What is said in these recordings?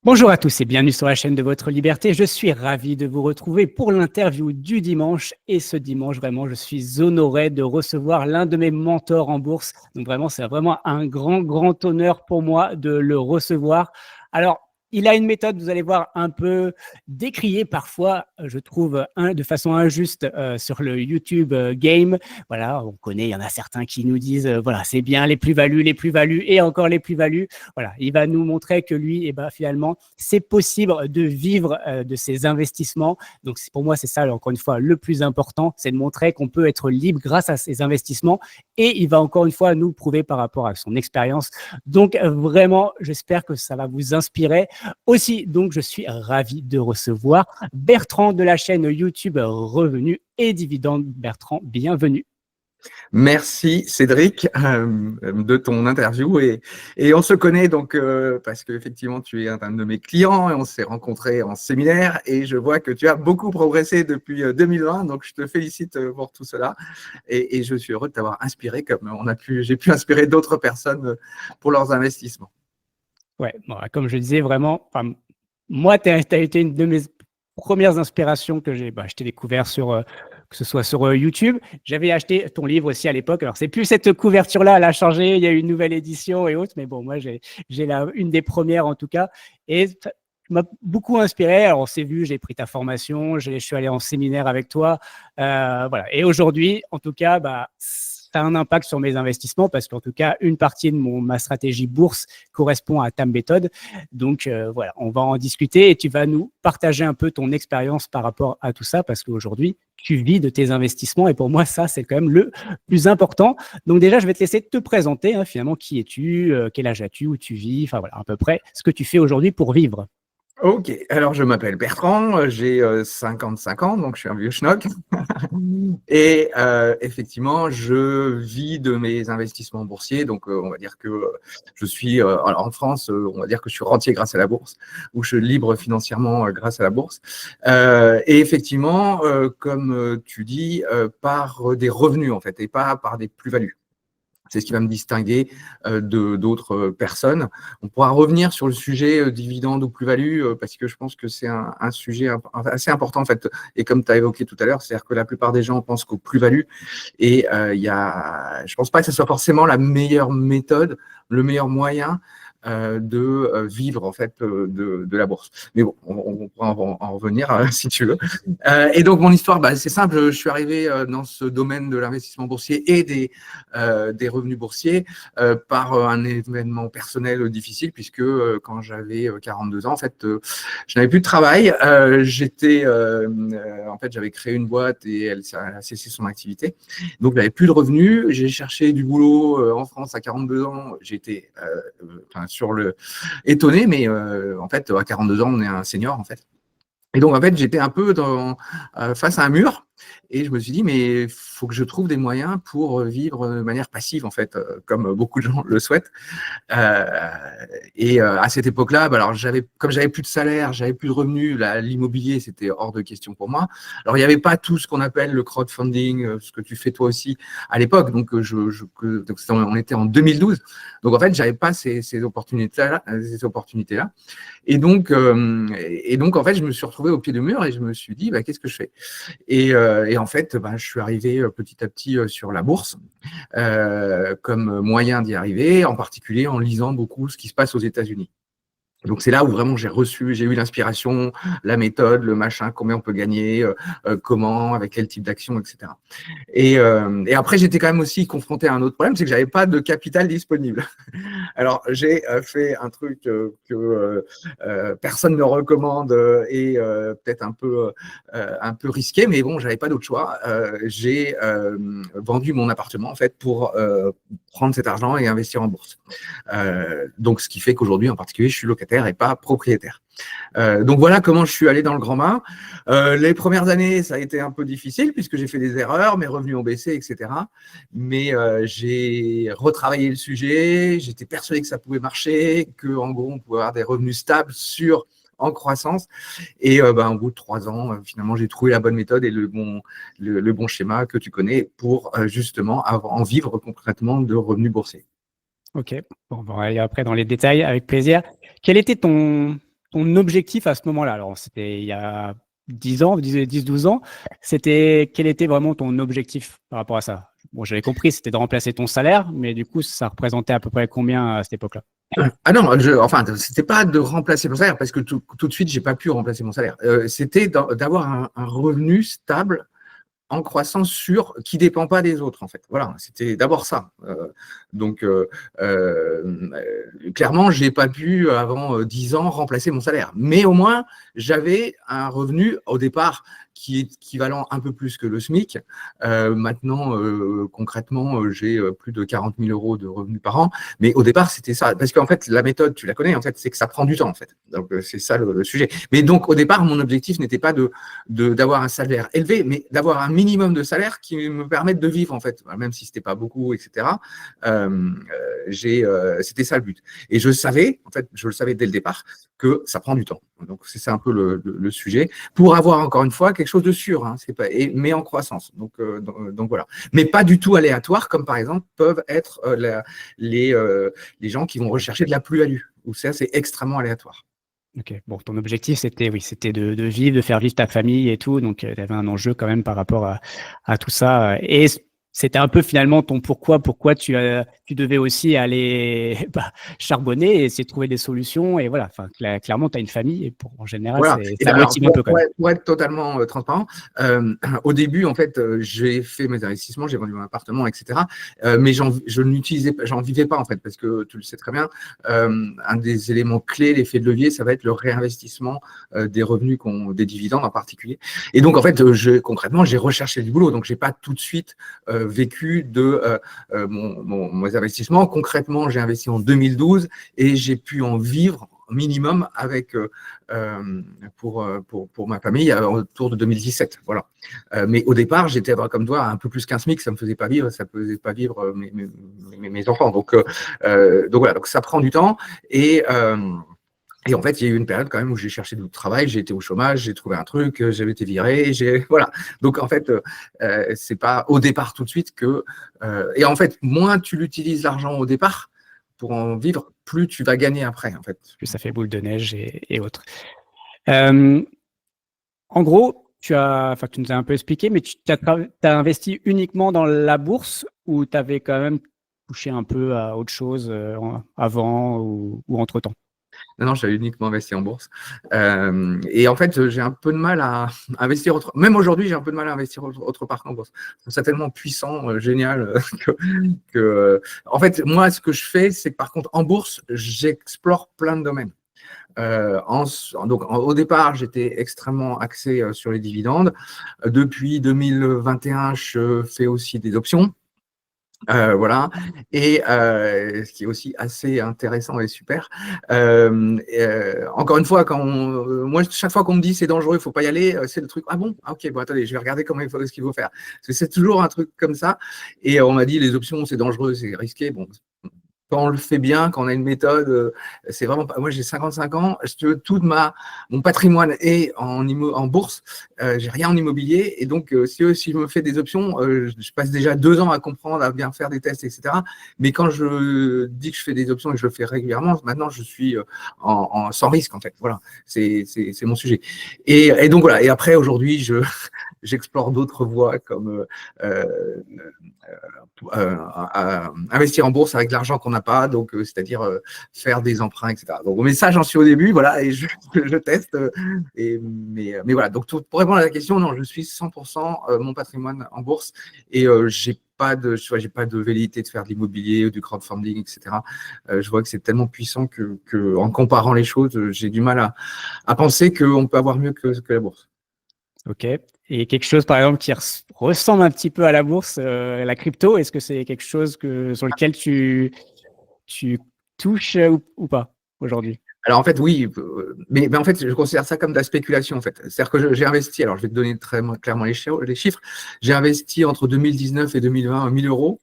Bonjour à tous et bienvenue sur la chaîne de votre liberté. Je suis ravi de vous retrouver pour l'interview du dimanche. Et ce dimanche, vraiment, je suis honoré de recevoir l'un de mes mentors en bourse. Donc vraiment, c'est vraiment un grand honneur pour moi de le recevoir. Alors, il a une méthode, vous allez voir, un peu décriée parfois, je trouve, de façon injuste sur le YouTube Game. Voilà, on connaît, il y en a certains qui nous disent, voilà, c'est bien les plus-values et encore les plus-values. Voilà, il va nous montrer que lui, finalement, c'est possible de vivre de ses investissements. Donc, pour moi, c'est ça, encore une fois, le plus important, c'est de montrer qu'on peut être libre grâce à ses investissements. Et il va encore une fois nous le prouver par rapport à son expérience. Donc, vraiment, j'espère que ça va vous inspirer aussi. Donc, je suis ravi de recevoir Bertrand de la chaîne YouTube Revenus et Dividendes. Bertrand, bienvenue. Merci Cédric de ton interview et on se connaît donc parce qu'effectivement tu es un de mes clients et on s'est rencontrés en séminaire et je vois que tu as beaucoup progressé depuis 2020, donc je te félicite pour tout cela et je suis heureux de t'avoir inspiré comme j'ai pu inspirer d'autres personnes pour leurs investissements. Ouais, bon, comme je disais vraiment, moi tu as été une de mes premières inspirations que je t'ai découvert que ce soit sur YouTube. J'avais acheté ton livre aussi à l'époque. Alors, c'est plus cette couverture-là, elle a changé. Il y a eu une nouvelle édition et autres. Mais bon, moi, j'ai une des premières en tout cas. Et ça m'a beaucoup inspiré. Alors, on s'est vu, j'ai pris ta formation, je suis allé en séminaire avec toi. Voilà. Et aujourd'hui, en tout cas, ça a un impact sur mes investissements parce qu'en tout cas, une partie de ma stratégie bourse correspond à ta méthode. Donc, voilà, on va en discuter et tu vas nous partager un peu ton expérience par rapport à tout ça parce qu'aujourd'hui, tu vis de tes investissements et pour moi, ça, c'est quand même le plus important. Donc, déjà, je vais te laisser te présenter. Finalement, qui es-tu, quel âge as-tu, où tu vis, enfin voilà, à peu près ce que tu fais aujourd'hui pour vivre. Ok, alors je m'appelle Bertrand, j'ai 55 ans, donc je suis un vieux schnock. Et effectivement, je vis de mes investissements boursiers. Donc, on va dire que je suis, alors en France, on va dire que je suis rentier grâce à la bourse, ou je suis libre financièrement grâce à la bourse. Et effectivement, comme tu dis, par des revenus en fait, et pas par des plus-values. C'est ce qui va me distinguer de d'autres personnes. On pourra revenir sur le sujet dividende ou plus-value parce que je pense que c'est un sujet assez important en fait. Et comme tu as évoqué tout à l'heure, c'est-à-dire que la plupart des gens pensent qu'aux plus-values et je pense pas que ce soit forcément la meilleure méthode, le meilleur moyen de vivre en fait de la bourse. Mais bon, on pourra en revenir si tu veux. Et donc mon histoire, c'est simple. Je suis arrivé dans ce domaine de l'investissement boursier et des revenus boursiers par un événement personnel difficile puisque quand j'avais 42 ans, en fait, je n'avais plus de travail. En fait, j'avais créé une boîte et elle a cessé son activité. Donc, j'avais plus de revenus. J'ai cherché du boulot en France à 42 ans. J'étais étonné, mais en fait, à 42 ans, on est un senior en fait. Et donc, en fait, j'étais un peu face à un mur et je me suis dit, mais il faut que je trouve des moyens pour vivre de manière passive, en fait, comme beaucoup de gens le souhaitent. À cette époque-là, alors comme j'avais plus de salaire, j'avais plus de revenus, l'immobilier, c'était hors de question pour moi. Alors, il n'y avait pas tout ce qu'on appelle le crowdfunding, ce que tu fais toi aussi à l'époque. Donc, on était en 2012. Donc, en fait, j'avais pas ces opportunités-là. Et donc, en fait, je me suis retrouvé au pied du mur et je me suis dit, qu'est-ce que je fais ? Et en fait, je suis arrivé petit à petit sur la bourse comme moyen d'y arriver, en particulier en lisant beaucoup ce qui se passe aux États-Unis. Donc, c'est là où vraiment j'ai eu l'inspiration, la méthode, le machin, combien on peut gagner, comment, avec quel type d'action, etc. Et après, j'étais quand même aussi confronté à un autre problème, c'est que j'avais pas de capital disponible. Alors, j'ai fait un truc que personne ne recommande et peut-être un peu risqué, mais bon, j'avais pas d'autre choix. J'ai vendu mon appartement en fait pour prendre cet argent et investir en bourse. Donc, ce qui fait qu'aujourd'hui, en particulier, je suis locataire et pas propriétaire. Donc voilà comment je suis allé dans le grand bain. Les premières années, ça a été un peu difficile puisque j'ai fait des erreurs, mes revenus ont baissé, etc. Mais j'ai retravaillé le sujet, j'étais persuadé que ça pouvait marcher, qu'en gros, on pouvait avoir des revenus stables, sûrs, en croissance. Et au bout de 3 ans, finalement, j'ai trouvé la bonne méthode et le bon schéma que tu connais pour justement en vivre concrètement de revenus boursiers. Ok, bon, on va aller après dans les détails avec plaisir. Quel était ton ton objectif à ce moment-là, alors c'était il y a 10 ans, 10-12 ans, quel était vraiment ton objectif par rapport à ça? Bon, j'avais compris, c'était de remplacer ton salaire, mais du coup, ça représentait à peu près combien à cette époque-là? Ah non, enfin, c'était pas de remplacer mon salaire parce que tout de suite, j'ai pas pu remplacer mon salaire. C'était d'avoir un revenu stable en croissance sûre qui dépend pas des autres en fait. Voilà, c'était d'abord ça. Clairement, j'ai pas pu avant 10 ans remplacer mon salaire, mais au moins j'avais un revenu au départ qui est équivalent un peu plus que le SMIC. Maintenant, concrètement, j'ai plus de 40 000 euros de revenus par an, mais au départ c'était ça, parce qu'en fait la méthode, tu la connais en fait, c'est que ça prend du temps en fait. Donc c'est ça le sujet. Mais donc au départ, mon objectif n'était pas d'avoir un salaire élevé, mais d'avoir un minimum de salaire qui me permette de vivre en fait, même si c'était pas beaucoup, etc. C'était ça le but. Et je savais, en fait, je le savais dès le départ, que ça prend du temps. Donc c'est ça un peu le sujet, pour avoir encore une fois quelque chose de sûr, hein, c'est pas, mais en croissance. Donc voilà. Mais pas du tout aléatoire, comme par exemple peuvent être les gens qui vont rechercher de la plus-value, où ça c'est extrêmement aléatoire. Ok, bon, ton objectif, c'était de vivre, de faire vivre ta famille et tout. Donc, tu avais un enjeu quand même par rapport à tout ça. Et c'était un peu finalement ton pourquoi tu devais aussi aller charbonner et essayer de trouver des solutions. Et voilà, enfin, clairement, tu as une famille et en général, Voilà. ça motive un peu quand même. Pour être totalement transparent, au début, en fait, j'ai fait mes investissements, j'ai vendu mon appartement, etc. Mais j'en vivais pas, en fait, parce que tu le sais très bien, un des éléments clés, l'effet de levier, ça va être le réinvestissement des revenus, des dividendes en particulier. Et donc, en fait, concrètement, j'ai recherché du boulot. Donc, j'ai pas tout de suite vécu de mes investissements. Concrètement, j'ai investi en 2012 et j'ai pu en vivre minimum avec pour ma famille autour de 2017, voilà. Mais au départ, j'étais comme toi un peu plus qu'un SMIC, ça me faisait pas vivre, ça faisait pas vivre mes enfants. Donc voilà, donc ça prend du temps et en fait, il y a eu une période quand même où j'ai cherché du travail, j'ai été au chômage, j'ai trouvé un truc, j'avais été viré, voilà. Donc en fait, c'est pas au départ tout de suite que et en fait, moins tu l'utilises l'argent au départ pour en vivre, plus tu vas gagner après, en fait. Plus ça fait boule de neige et autres. En gros, tu nous as un peu expliqué, mais tu as investi uniquement dans la bourse ou tu avais quand même touché un peu à autre chose avant ou entre-temps? Non, j'avais uniquement investi en bourse. Et en fait, j'ai un peu de mal à investir même aujourd'hui, j'ai un peu de mal à investir autre part qu'en bourse. Je trouve ça tellement puissant, génial, en fait, moi, ce que je fais, c'est que par contre, en bourse, j'explore plein de domaines. Au départ, j'étais extrêmement axé sur les dividendes. Depuis 2021, je fais aussi des options. Voilà, et ce qui est aussi assez intéressant et super. Encore une fois, moi, chaque fois qu'on me dit c'est dangereux, il ne faut pas y aller, c'est le truc. Ah bon? Ah, ok, bon, attendez, je vais regarder ce qu'il faut faire. Parce que c'est toujours un truc comme ça. Et on m'a dit les options, c'est dangereux, c'est risqué. Bon, quand on le fait bien, quand on a une méthode, c'est vraiment pas. Moi, j'ai 55 ans, tout mon patrimoine est en bourse, j'ai rien en immobilier, et donc si je me fais des options, je passe déjà 2 ans à comprendre, à bien faire des tests, etc. Mais quand je dis que je fais des options et que je le fais régulièrement, maintenant je suis sans risque en fait. Voilà, c'est mon sujet. Et donc voilà. Et après aujourd'hui, j'explore d'autres voies comme investir en bourse avec de l'argent qu'on n'a pas, donc c'est-à-dire faire des emprunts, etc. Donc, mais ça, j'en suis au début, voilà, et je teste. Mais voilà, donc pour répondre à la question, non, je suis 100% mon patrimoine en bourse et j'ai pas de velléité de faire de l'immobilier, du crowdfunding, etc. Je vois que c'est tellement puissant que en comparant les choses, j'ai du mal à penser qu'on peut avoir mieux que la bourse. Ok. Et quelque chose, par exemple, qui ressemble un petit peu à la bourse, la crypto, est-ce que c'est quelque chose sur lequel tu touches ou pas aujourd'hui? Alors en fait, oui, mais en fait, je considère ça comme de la spéculation en fait. C'est-à-dire que j'ai investi, alors je vais te donner très clairement les chiffres, j'ai investi entre 2019 et 2020 1 000 euros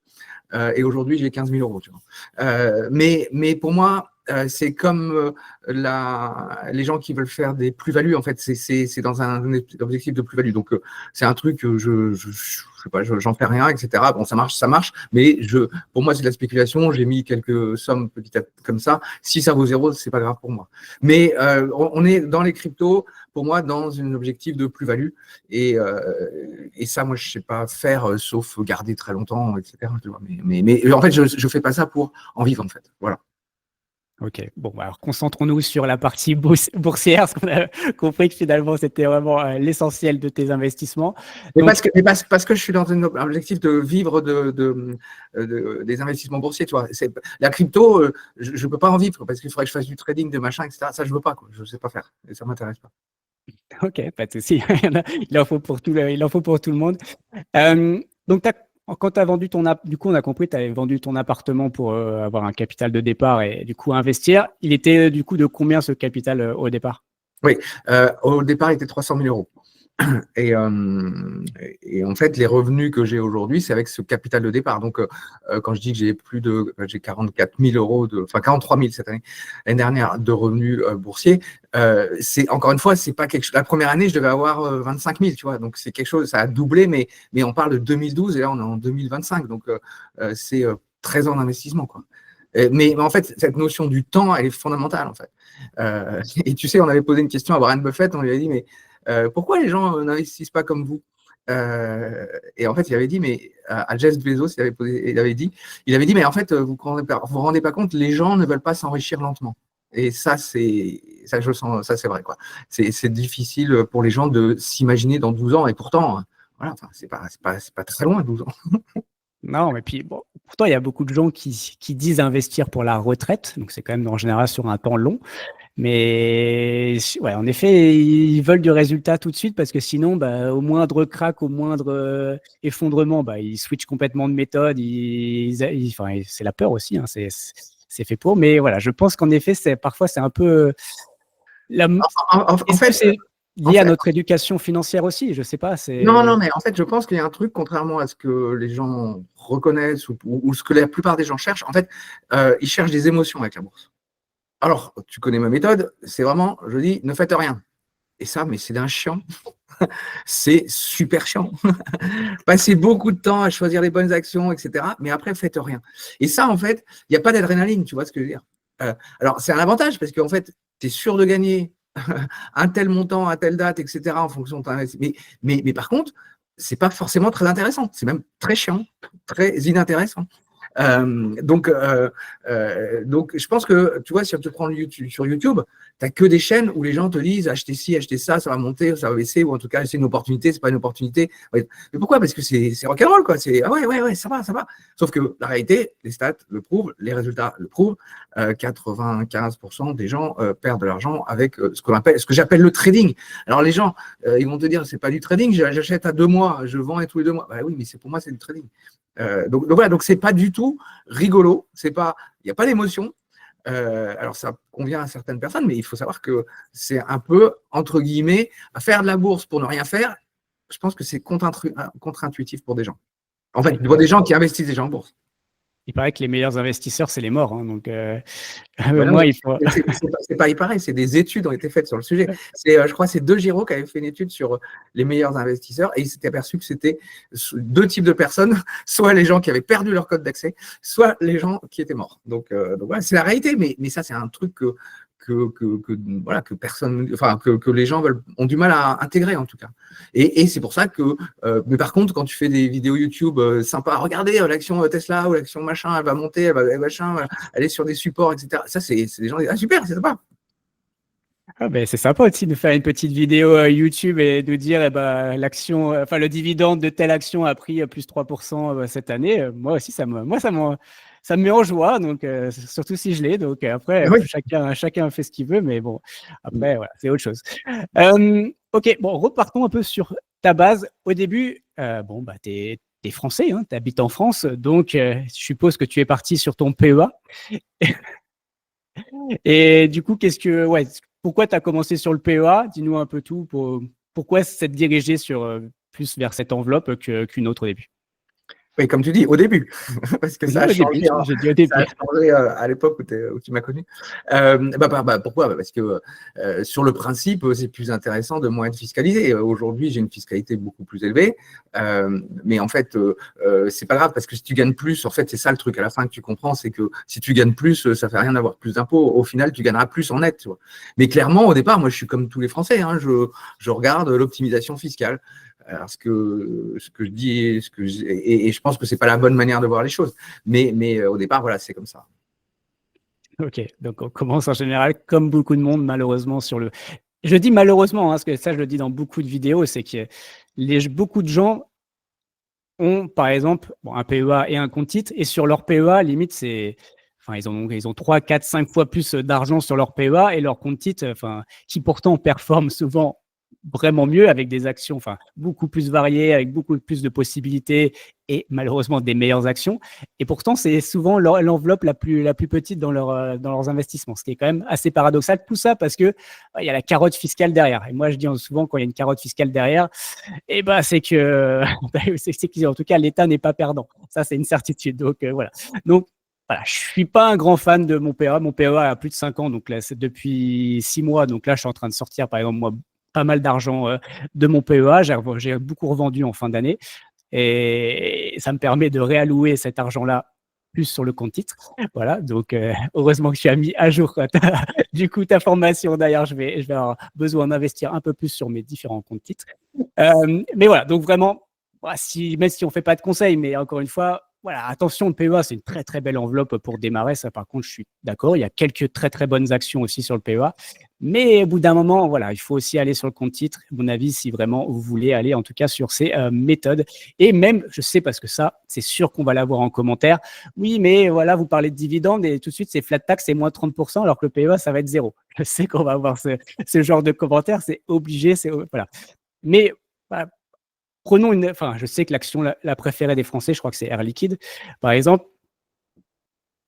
et aujourd'hui j'ai 15 000 euros. Tu vois. Mais pour moi, c'est comme les gens qui veulent faire des plus-values. En fait, c'est dans un objectif de plus-value. Donc, c'est un truc, je sais pas, j'en fais rien, etc. Bon, ça marche. Mais pour moi, c'est de la spéculation. J'ai mis quelques sommes comme ça. Si ça vaut zéro, c'est pas grave pour moi. Mais on est dans les cryptos, pour moi, dans un objectif de plus-value. Et ça, moi, je sais pas faire, sauf garder très longtemps, etc. Tu vois. Mais en fait, je fais pas ça pour en vivre, en fait. Voilà. Ok, bon, bah, alors concentrons-nous sur la partie boursière, parce qu'on a compris que finalement c'était vraiment l'essentiel de tes investissements. Mais Donc, parce que je suis dans un objectif de vivre des investissements boursiers, tu vois. La crypto, je ne peux pas en vivre parce qu'il faudrait que je fasse du trading, de machin, etc. Ça, je ne veux pas, quoi. Je ne sais pas faire. Et ça ne m'intéresse pas. ok, pas de souci. Il en faut pour il en faut pour tout le monde. Donc, quand tu as vendu du coup, on a compris, tu avais vendu ton appartement pour avoir un capital de départ et du coup investir. Il était du coup de combien ce capital au départ? Oui, au départ, il était 300 000 euros. Et en fait, les revenus que j'ai aujourd'hui, c'est avec ce capital de départ. Donc, quand je dis que j'ai 44 000 euros, enfin 43 000 cette année, l'année dernière, de revenus boursiers, c'est encore une fois, c'est pas quelque chose. La première année, je devais avoir 25 000, tu vois. Donc, c'est quelque chose, ça a doublé, mais on parle de 2012 et là, on est en 2025. Donc, c'est 13 ans d'investissement, quoi. Mais en fait, cette notion du temps, elle est fondamentale, en fait. Et tu sais, on avait posé une question à Warren Buffett, on lui a dit, mais pourquoi les gens n'investissent pas comme vous? Et en fait, il avait dit, mais à Jeff Bezos, il avait dit, mais en fait, vous vous rendez pas compte, les gens ne veulent pas s'enrichir lentement. Et ça, je sens, ça c'est vrai, quoi. C'est difficile pour les gens de s'imaginer dans 12 ans, et pourtant, voilà, enfin, c'est pas très loin, 12 ans. Non, mais puis bon, pourtant, il y a beaucoup de gens qui disent investir pour la retraite. Donc, c'est quand même en général sur un temps long. Mais ouais, en effet, ils veulent du résultat tout de suite parce que sinon, bah, au moindre crack, au moindre effondrement, bah, ils switchent complètement de méthode. Enfin, c'est la peur aussi, hein, c'est fait pour. Mais voilà, je pense qu'en effet, parfois, c'est un peu. La... En Est-ce que fait, c'est en lié à fait, notre éducation financière aussi? Je sais pas. non, mais en fait, je pense qu'il y a un truc, contrairement à ce que les gens reconnaissent ou ce que la plupart des gens cherchent, en fait, ils cherchent des émotions avec la bourse. Alors, tu connais ma méthode, c'est vraiment, je dis, ne faites rien. Et ça, mais c'est d'un chiant. C'est super chiant. Passez beaucoup de temps à choisir les bonnes actions, etc. Mais après, faites rien. Et ça, en fait, il n'y a pas d'adrénaline, tu vois ce que je veux dire. Alors, c'est un avantage parce qu'en fait, tu es sûr de gagner un tel montant, à telle date, etc. en fonction de ton investissement. Mais par contre, c'est pas forcément très intéressant. C'est même très chiant, très inintéressant. Donc, je pense que, tu vois, si on te prend sur YouTube, tu n'as que des chaînes où les gens te disent achetez ci, achetez ça, ça va monter, ça va baisser, ou en tout cas, c'est une opportunité, c'est pas une opportunité. Ouais. Mais pourquoi? Parce que c'est rock'n'roll, quoi. C'est ouais, ça va, ça va. Sauf que la réalité, les stats le prouvent, les résultats le prouvent. 95% des gens perdent de l'argent avec ce que j'appelle le trading. Alors, les gens, ils vont te dire c'est pas du trading, j'achète à 2 mois, je vends tous les 2 mois. Bah oui, mais pour moi, c'est du trading. Donc voilà, donc c'est pas du tout rigolo, il n'y a pas d'émotion. Alors ça convient à certaines personnes, mais il faut savoir que c'est un peu, entre guillemets, à faire de la bourse pour ne rien faire. Je pense que c'est contre-intuitif pour des gens. En fait, pour des gens qui investissent déjà en bourse. Il paraît que les meilleurs investisseurs, c'est les morts. Hein, donc, Non, moi, il faut. c'est pas pareil, c'est des études ont été faites sur le sujet. Je crois que c'est De Giro qui avait fait une étude sur les meilleurs investisseurs et il s'était aperçu que c'était 2 types de personnes, soit les gens qui avaient perdu leur code d'accès, soit les gens qui étaient morts. Donc voilà, c'est la réalité, mais ça, c'est un truc voilà, que personne, enfin, que les gens ont du mal à intégrer en tout cas. Et c'est pour ça que, mais par contre, quand tu fais des vidéos YouTube sympas, regardez l'action Tesla ou l'action machin, elle va monter, elle est sur des supports, etc. Ça, c'est des gens qui disent, ah super, c'est sympa. Ah ben, c'est sympa aussi de faire une petite vidéo YouTube et de dire l'action, enfin le dividende de telle action a pris plus 3% cette année. Moi aussi, ça me met en joie, donc surtout si je l'ai. Donc après, Oui. chacun fait ce qu'il veut, mais bon, après, voilà, c'est autre chose. Ok, bon, repartons un peu sur ta base. Au début, bon, bah, t'es français, hein, tu habites en France, donc je suppose que tu es parti sur ton PEA. Et du coup, pourquoi tu as commencé sur le PEA? Dis-nous un peu tout. Pourquoi s'être dirigé plus vers cette enveloppe qu'une autre au début? Oui, comme tu dis, au début, parce que ça Oui, a au début, changé, hein. j'ai dit au Ça a début. changé à l'époque où tu m'as connu. Pourquoi? Parce que sur le principe, c'est plus intéressant de moins être fiscalisé. Aujourd'hui, j'ai une fiscalité beaucoup plus élevée, mais en fait, c'est pas grave parce que si tu gagnes plus, en fait, c'est ça le truc à la fin que tu comprends, c'est que si tu gagnes plus, ça fait rien d'avoir plus d'impôts. Au final, tu gagneras plus en net. Tu vois. Mais clairement, au départ, moi, je suis comme tous les Français. Hein, je regarde l'optimisation fiscale. Alors, ce que je dis, et je pense que c'est pas la bonne manière de voir les choses. Mais au départ, voilà, c'est comme ça. Ok, donc on commence en général, comme beaucoup de monde, malheureusement, sur le. Je dis malheureusement, hein, parce que ça, je le dis dans beaucoup de vidéos, c'est que beaucoup de gens ont, par exemple, bon, un PEA et un compte titre, et sur leur PEA, limite, c'est. Enfin, ils ont 3, 4, 5 fois plus d'argent sur leur PEA et leur compte titre, enfin, qui pourtant performe souvent vraiment mieux avec des actions enfin, beaucoup plus variées, avec beaucoup plus de possibilités et malheureusement des meilleures actions. Et pourtant, c'est souvent l'enveloppe la plus petite dans leurs investissements, ce qui est quand même assez paradoxal. Tout ça parce que il y a la carotte fiscale derrière. Et moi, je dis souvent, quand il y a une carotte fiscale derrière, et ben, c'est que, en tout cas, l'État n'est pas perdant. Ça, c'est une certitude. Donc, voilà. Donc, voilà, je suis pas un grand fan de mon PEA. Mon PEA a plus de 5 ans, donc là, c'est depuis 6 mois. Donc là, je suis en train de sortir, par exemple, moi, pas mal d'argent de mon PEA. J'ai beaucoup revendu en fin d'année et ça me permet de réallouer cet argent-là plus sur le compte titre. Voilà, donc heureusement que tu as mis à jour du coup ta formation. D'ailleurs, je vais avoir besoin d'investir un peu plus sur mes différents comptes titres. Mais voilà, donc vraiment, même si on ne fait pas de conseils, mais encore une fois, voilà, attention, le PEA, c'est une très très belle enveloppe pour démarrer. Ça, par contre, je suis d'accord. Il y a quelques très très bonnes actions aussi sur le PEA. Mais au bout d'un moment, voilà, il faut aussi aller sur le compte titre, à mon avis, si vraiment vous voulez aller en tout cas sur ces méthodes. Et même, je sais parce que ça, c'est sûr qu'on va l'avoir en commentaire. Oui, mais voilà, vous parlez de dividendes et tout de suite, c'est flat tax, c'est moins 30%, alors que le PEA, ça va être zéro. Je sais qu'on va avoir ce genre de commentaires, c'est obligé, voilà. Mais voilà, prenons enfin, je sais que l'action la préférée des Français, je crois que c'est Air Liquide. Par exemple,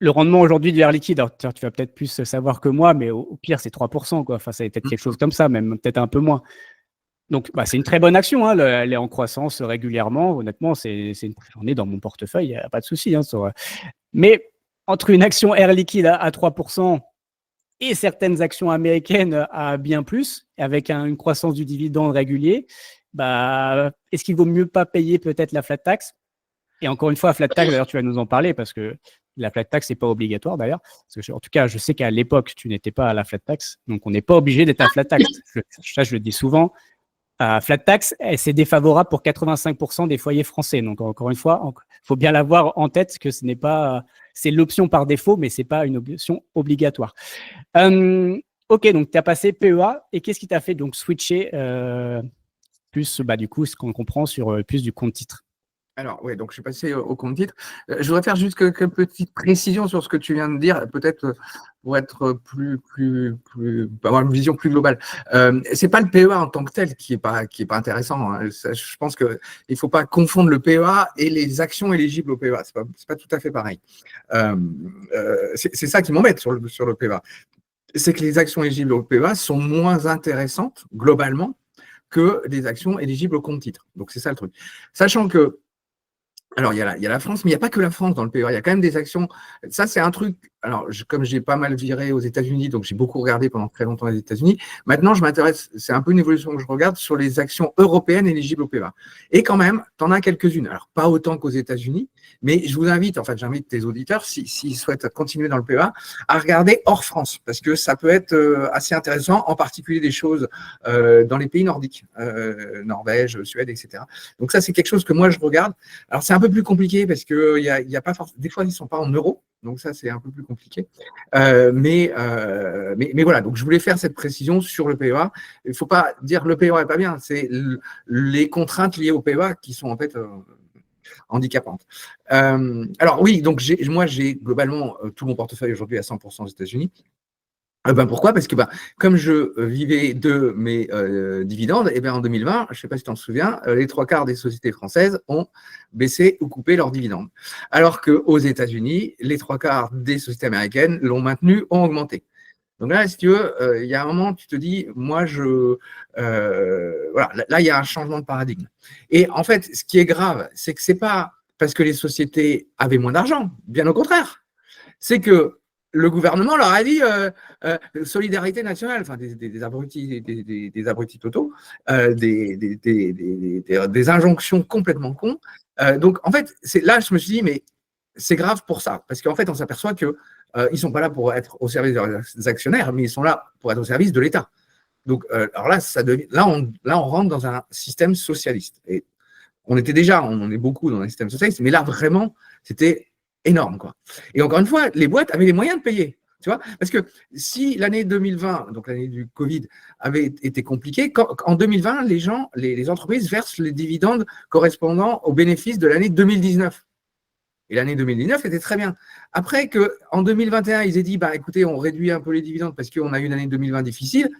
le rendement aujourd'hui du Air Liquide, alors, tu vas peut-être plus savoir que moi, mais au pire, c'est 3%, quoi. Enfin, ça va peut-être quelque chose comme ça, même peut-être un peu moins. Donc, c'est une très bonne action. Hein. Elle est en croissance régulièrement. Honnêtement, j'en ai dans mon portefeuille, il n'y a pas de souci. Hein, mais entre une action Air Liquide à 3% et certaines actions américaines à bien plus, avec une croissance du dividende régulier, est-ce qu'il vaut mieux pas payer peut-être la flat tax? Et encore une fois, la flat tax, d'ailleurs, tu vas nous en parler parce que la flat tax, c'est pas obligatoire d'ailleurs. Parce que, en tout cas, je sais qu'à l'époque, tu n'étais pas à la flat tax. Donc, on n'est pas obligé d'être à flat tax. Ça, je le dis souvent. Flat tax, c'est défavorable pour 85% des foyers français. Donc, encore une fois, il faut bien l'avoir en tête que ce n'est pas, c'est l'option par défaut, mais c'est pas une option obligatoire. Ok, donc tu as passé PEA et qu'est-ce qui t'a fait donc switcher plus, du coup, ce qu'on comprend sur plus du compte titre? Alors, oui, donc je suis passé au compte titre. Je voudrais faire juste quelques petites précisions sur ce que tu viens de dire, peut-être pour être avoir une vision plus globale. C'est pas le PEA en tant que tel qui est pas intéressant. Hein. Je pense que il faut pas confondre le PEA et les actions éligibles au PEA. C'est pas tout à fait pareil. C'est ça qui m'embête sur le PEA. C'est que les actions éligibles au PEA sont moins intéressantes globalement que les actions éligibles au compte titre. Donc c'est ça le truc. Sachant que alors, il y a la France, mais il n'y a pas que la France dans le PEA. Il y a quand même des actions. Ça, c'est un truc. Alors, comme j'ai pas mal viré aux États-Unis, donc j'ai beaucoup regardé pendant très longtemps les États-Unis, maintenant, je m'intéresse, c'est un peu une évolution que je regarde sur les actions européennes éligibles au PEA. Et quand même, tu en as quelques-unes. Alors, pas autant qu'aux États-Unis, mais je vous invite, en fait, j'invite tes auditeurs, s'ils souhaitent continuer dans le PEA, à regarder hors France, parce que ça peut être assez intéressant, en particulier des choses dans les pays nordiques, Norvège, Suède, etc. Donc, ça, c'est quelque chose que moi, je regarde. Alors, c'est un peu plus compliqué parce que y a pas forcément, des fois, ils ne sont pas en euros. Donc, ça, c'est un peu plus compliqué. Mais voilà, donc je voulais faire cette précision sur le PEA. Il ne faut pas dire le PEA n'est pas bien. C'est les contraintes liées au PEA qui sont en fait handicapantes. Alors, oui, donc moi, j'ai globalement tout mon portefeuille aujourd'hui à 100% aux États-Unis. Pourquoi? Parce que comme je vivais de mes dividendes, et en 2020, je ne sais pas si tu t'en souviens, les 3/4 des sociétés françaises ont baissé ou coupé leurs dividendes. Alors qu'aux États-Unis, les 3/4 des sociétés américaines l'ont maintenu, ont augmenté. Donc là, si tu veux, il y a un moment, tu te dis, moi, voilà, là, il y a un changement de paradigme. Et en fait, ce qui est grave, c'est que c'est pas parce que les sociétés avaient moins d'argent, bien au contraire. C'est que le gouvernement leur a dit solidarité nationale, enfin des abrutis, des abrutis totaux, des injonctions complètement cons. Donc en fait, là je me suis dit, mais c'est grave pour ça, parce qu'en fait on s'aperçoit que ils sont pas là pour être au service des actionnaires, mais ils sont là pour être au service de l'État. Donc alors là, là on rentre dans un système socialiste. Et on est beaucoup dans un système socialiste, mais là vraiment c'était énorme, quoi. Et encore une fois, les boîtes avaient les moyens de payer, tu vois, parce que si l'année 2020, donc l'année du Covid, avait été compliquée, en 2020, les entreprises versent les dividendes correspondant aux bénéfices de l'année 2019. Et l'année 2019 était très bien. Après qu'en 2021, ils aient dit, bah, écoutez, on réduit un peu les dividendes parce qu'on a eu une année 2020 difficile,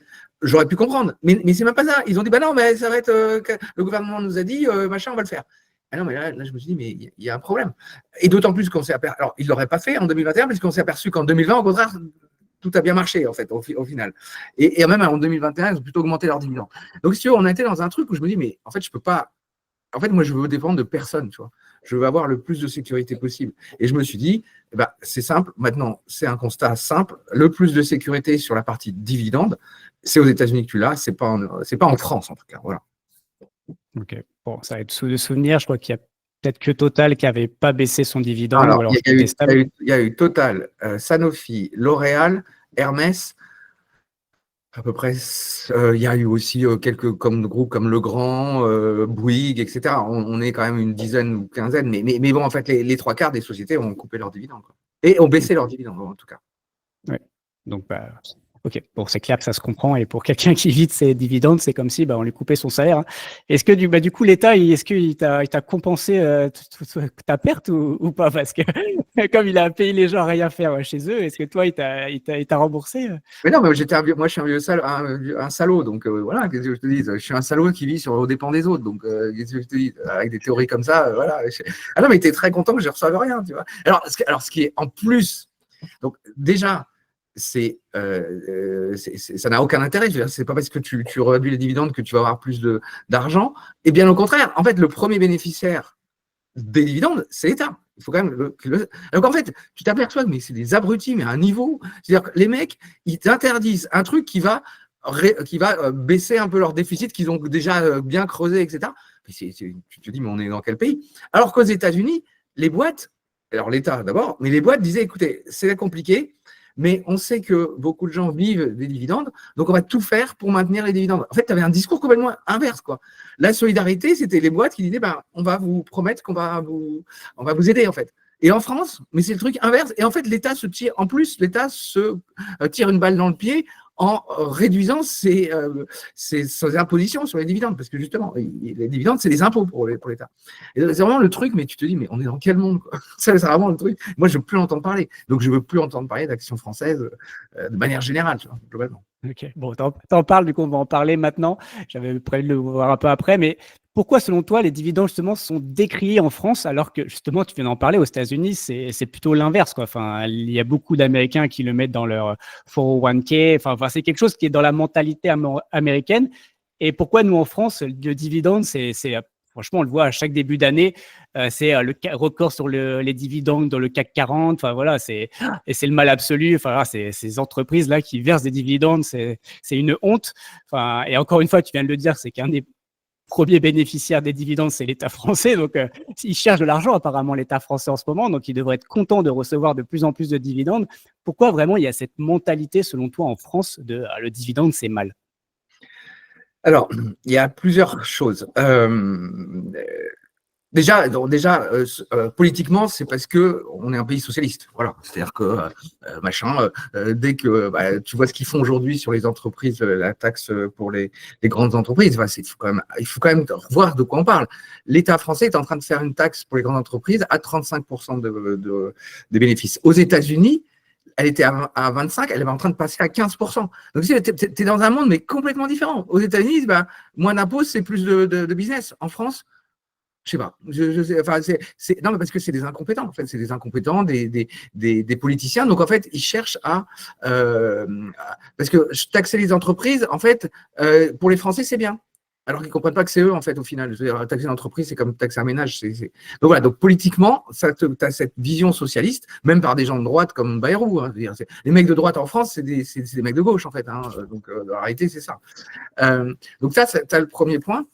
j'aurais pu comprendre. Mais c'est même pas ça. Ils ont dit, bah non, mais ça va être, le gouvernement nous a dit, machin, on va le faire. Ah non, mais là, je me suis dit, mais il y a un problème. Et d'autant plus qu'on s'est aperçu, alors, ils ne l'auraient pas fait en 2021, parce qu'on s'est aperçu qu'en 2020, au contraire, tout a bien marché, en fait, au final. Et même en 2021, ils ont plutôt augmenté leurs dividendes. Donc, si tu veux, on a été dans un truc où je me dis, mais en fait, je peux pas. En fait, moi, je veux dépendre de personne, tu vois. Je veux avoir le plus de sécurité possible. Et je me suis dit, eh ben, c'est simple. Maintenant, c'est un constat simple. Le plus de sécurité sur la partie dividende, c'est aux États-Unis que tu l'as. C'est pas en France, en tout cas. Voilà. Ok. Bon, ça va être de souvenir. Je crois qu'il y a peut-être que Total qui n'avait pas baissé son dividende. Alors, Ou alors il y a eu Total, Sanofi, L'Oréal, Hermès. À peu près, il y a eu aussi quelques groupes comme Legrand, Bouygues, etc. On est quand même une dizaine ou quinzaine, mais bon, en fait, les trois quarts des sociétés ont coupé leurs dividendes, quoi. Et ont baissé leurs dividendes, en tout cas. Ouais. Donc, bah, ok, bon, c'est clair que ça se comprend. Et pour quelqu'un qui vit de ses dividendes, c'est comme si on lui coupait son salaire. Hein. Est-ce que du coup, l'État, est-ce qu'il t'a compensé ta perte ou pas? Parce que comme il a payé les gens à rien faire chez eux, est-ce que toi, il t'a remboursé? Mais non, mais moi, je suis un vieux un salaud. Donc voilà, qu'est-ce que je te dis? Je suis un salaud qui vit aux dépens des autres. Donc, qu'est-ce que je te dis? Avec des théories comme ça, voilà. Ah non, mais tu es très content que je ne reçoive rien, tu vois. Alors, ce qui est en plus, donc déjà, ça n'a aucun intérêt. C'est pas parce que tu réduis les dividendes que tu vas avoir plus d'argent. Et bien au contraire, en fait, le premier bénéficiaire des dividendes, c'est l'État. Il faut quand même Donc en fait, tu t'aperçois, mais c'est des abrutis, mais à un niveau. C'est-à-dire que les mecs, ils t'interdisent un truc qui va baisser un peu leur déficit qu'ils ont déjà bien creusé, etc. Mais tu te dis, mais on est dans quel pays? Alors qu'aux États-Unis, les boîtes, alors l'État d'abord, mais les boîtes disaient, écoutez, c'est compliqué, mais on sait que beaucoup de gens vivent des dividendes, donc on va tout faire pour maintenir les dividendes. En fait, tu avais un discours complètement inverse, quoi. La solidarité, c'était les boîtes qui disaient, on va vous promettre qu'on va vous aider, en fait. Et en France, mais c'est le truc inverse. Et en fait, l'État se tire une balle dans le pied en réduisant ses impositions sur les dividendes, parce que justement, les dividendes, c'est des impôts pour l'État. Et c'est vraiment le truc, mais tu te dis, mais on est dans quel monde, quoi? C'est vraiment le truc. Moi, je ne veux plus entendre parler. Donc, je ne veux plus entendre parler d'Action française de manière générale, tu vois, globalement. Ok, bon, t'en parles, du coup, on va en parler maintenant. J'avais prévu de le voir un peu après, mais pourquoi, selon toi, les dividendes, justement, sont décriés en France, alors que, justement, tu viens d'en parler, aux États-Unis, c'est plutôt l'inverse, quoi. Enfin, il y a beaucoup d'Américains qui le mettent dans leur 401k. Enfin, c'est quelque chose qui est dans la mentalité américaine. Et pourquoi, nous, en France, le dividende, franchement, on le voit à chaque début d'année, c'est le record sur les dividendes dans le CAC 40. Enfin, voilà, et c'est le mal absolu. Enfin, ces entreprises-là qui versent des dividendes, c'est une honte. Enfin, et encore une fois, tu viens de le dire, c'est qu'un des premiers bénéficiaires des dividendes, c'est l'État français. Donc, il cherche de l'argent, apparemment, l'État français en ce moment. Donc, il devrait être content de recevoir de plus en plus de dividendes. Pourquoi vraiment il y a cette mentalité, selon toi, en France, le dividende, c'est mal? Alors, il y a plusieurs choses. Déjà, politiquement, c'est parce qu'on est un pays socialiste. Voilà. C'est-à-dire que, dès que tu vois ce qu'ils font aujourd'hui sur les entreprises, la taxe pour les grandes entreprises, il faut quand même voir de quoi on parle. L'État français est en train de faire une taxe pour les grandes entreprises à 35% des bénéfices. Aux États-Unis, elle était à 25, elle est en train de passer à 15%. Donc, tu es dans un monde, mais complètement différent. Aux États-Unis, moins d'impôts, c'est plus de business. En France, je sais pas. Non, mais parce que c'est des incompétents. En fait, c'est des incompétents, des politiciens. Donc, en fait, ils cherchent parce que taxer les entreprises, en fait, pour les Français, c'est bien. alors qu'ils ne comprennent pas que c'est eux, en fait, au final. Je veux dire, taxer une entreprise, c'est comme taxer un ménage. Donc voilà, donc politiquement, tu as cette vision socialiste, même par des gens de droite comme Bayrou. Hein. Les mecs de droite en France, c'est des mecs de gauche, en fait. Hein. Donc, en réalité, c'est ça. Donc ça, tu as le premier point.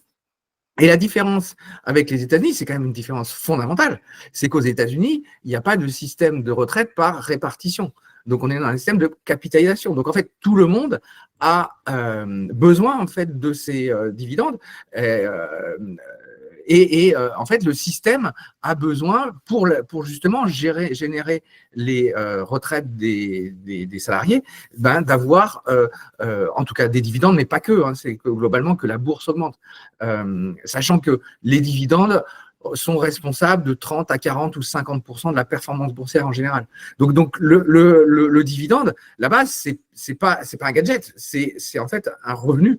Et la différence avec les États-Unis, c'est quand même une différence fondamentale. C'est qu'aux États-Unis, il n'y a pas de système de retraite par répartition. Donc, on est dans un système de capitalisation. Donc, en fait, tout le monde a besoin en fait de ces dividendes. En fait, le système a besoin pour justement générer les retraites des salariés, d'avoir en tout cas des dividendes, mais pas que. Hein, c'est globalement que la bourse augmente, sachant que les dividendes sont responsables de 30 à 40 ou 50% de la performance boursière en général. Donc le dividende, là-bas, c'est pas un gadget, c'est en fait un revenu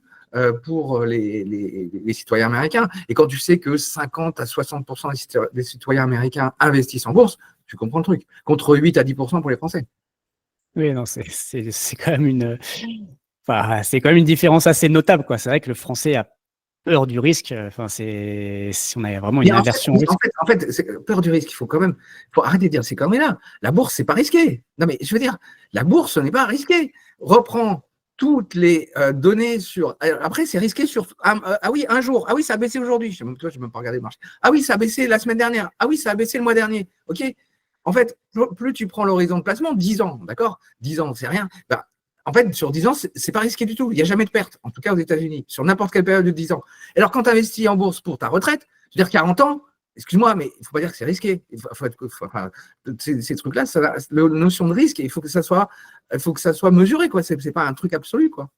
pour les citoyens américains. Et quand tu sais que 50 à 60% des citoyens américains investissent en bourse, tu comprends le truc, contre 8 à 10% pour les Français. Oui, non, c'est quand même c'est quand même une différence assez notable, quoi. C'est vrai que le Français a peur du risque. Enfin, si on a vraiment une aversion au risque. En fait, peur du risque, faut arrêter de dire ces conneries-là. La bourse, c'est pas risqué. Non, mais je veux dire, la bourse, ce n'est pas risqué. Reprends toutes les données sur. Après, c'est risqué sur. Oui, un jour. Ah oui, ça a baissé aujourd'hui. Je n'ai même pas regardé le marché. Ah oui, ça a baissé la semaine dernière. Ah oui, ça a baissé le mois dernier. OK. En fait, plus tu prends l'horizon de placement, 10 ans, d'accord, 10 ans, c'est rien. En fait, sur 10 ans, c'est pas risqué du tout. Il n'y a jamais de perte, en tout cas aux États-Unis, sur n'importe quelle période de 10 ans. Alors, quand tu investis en bourse pour ta retraite, je veux dire 40 ans, excuse-moi, mais il ne faut pas dire que c'est risqué. Ces trucs-là, la notion de risque, il faut que ça soit mesuré, quoi. C'est pas un truc absolu, quoi.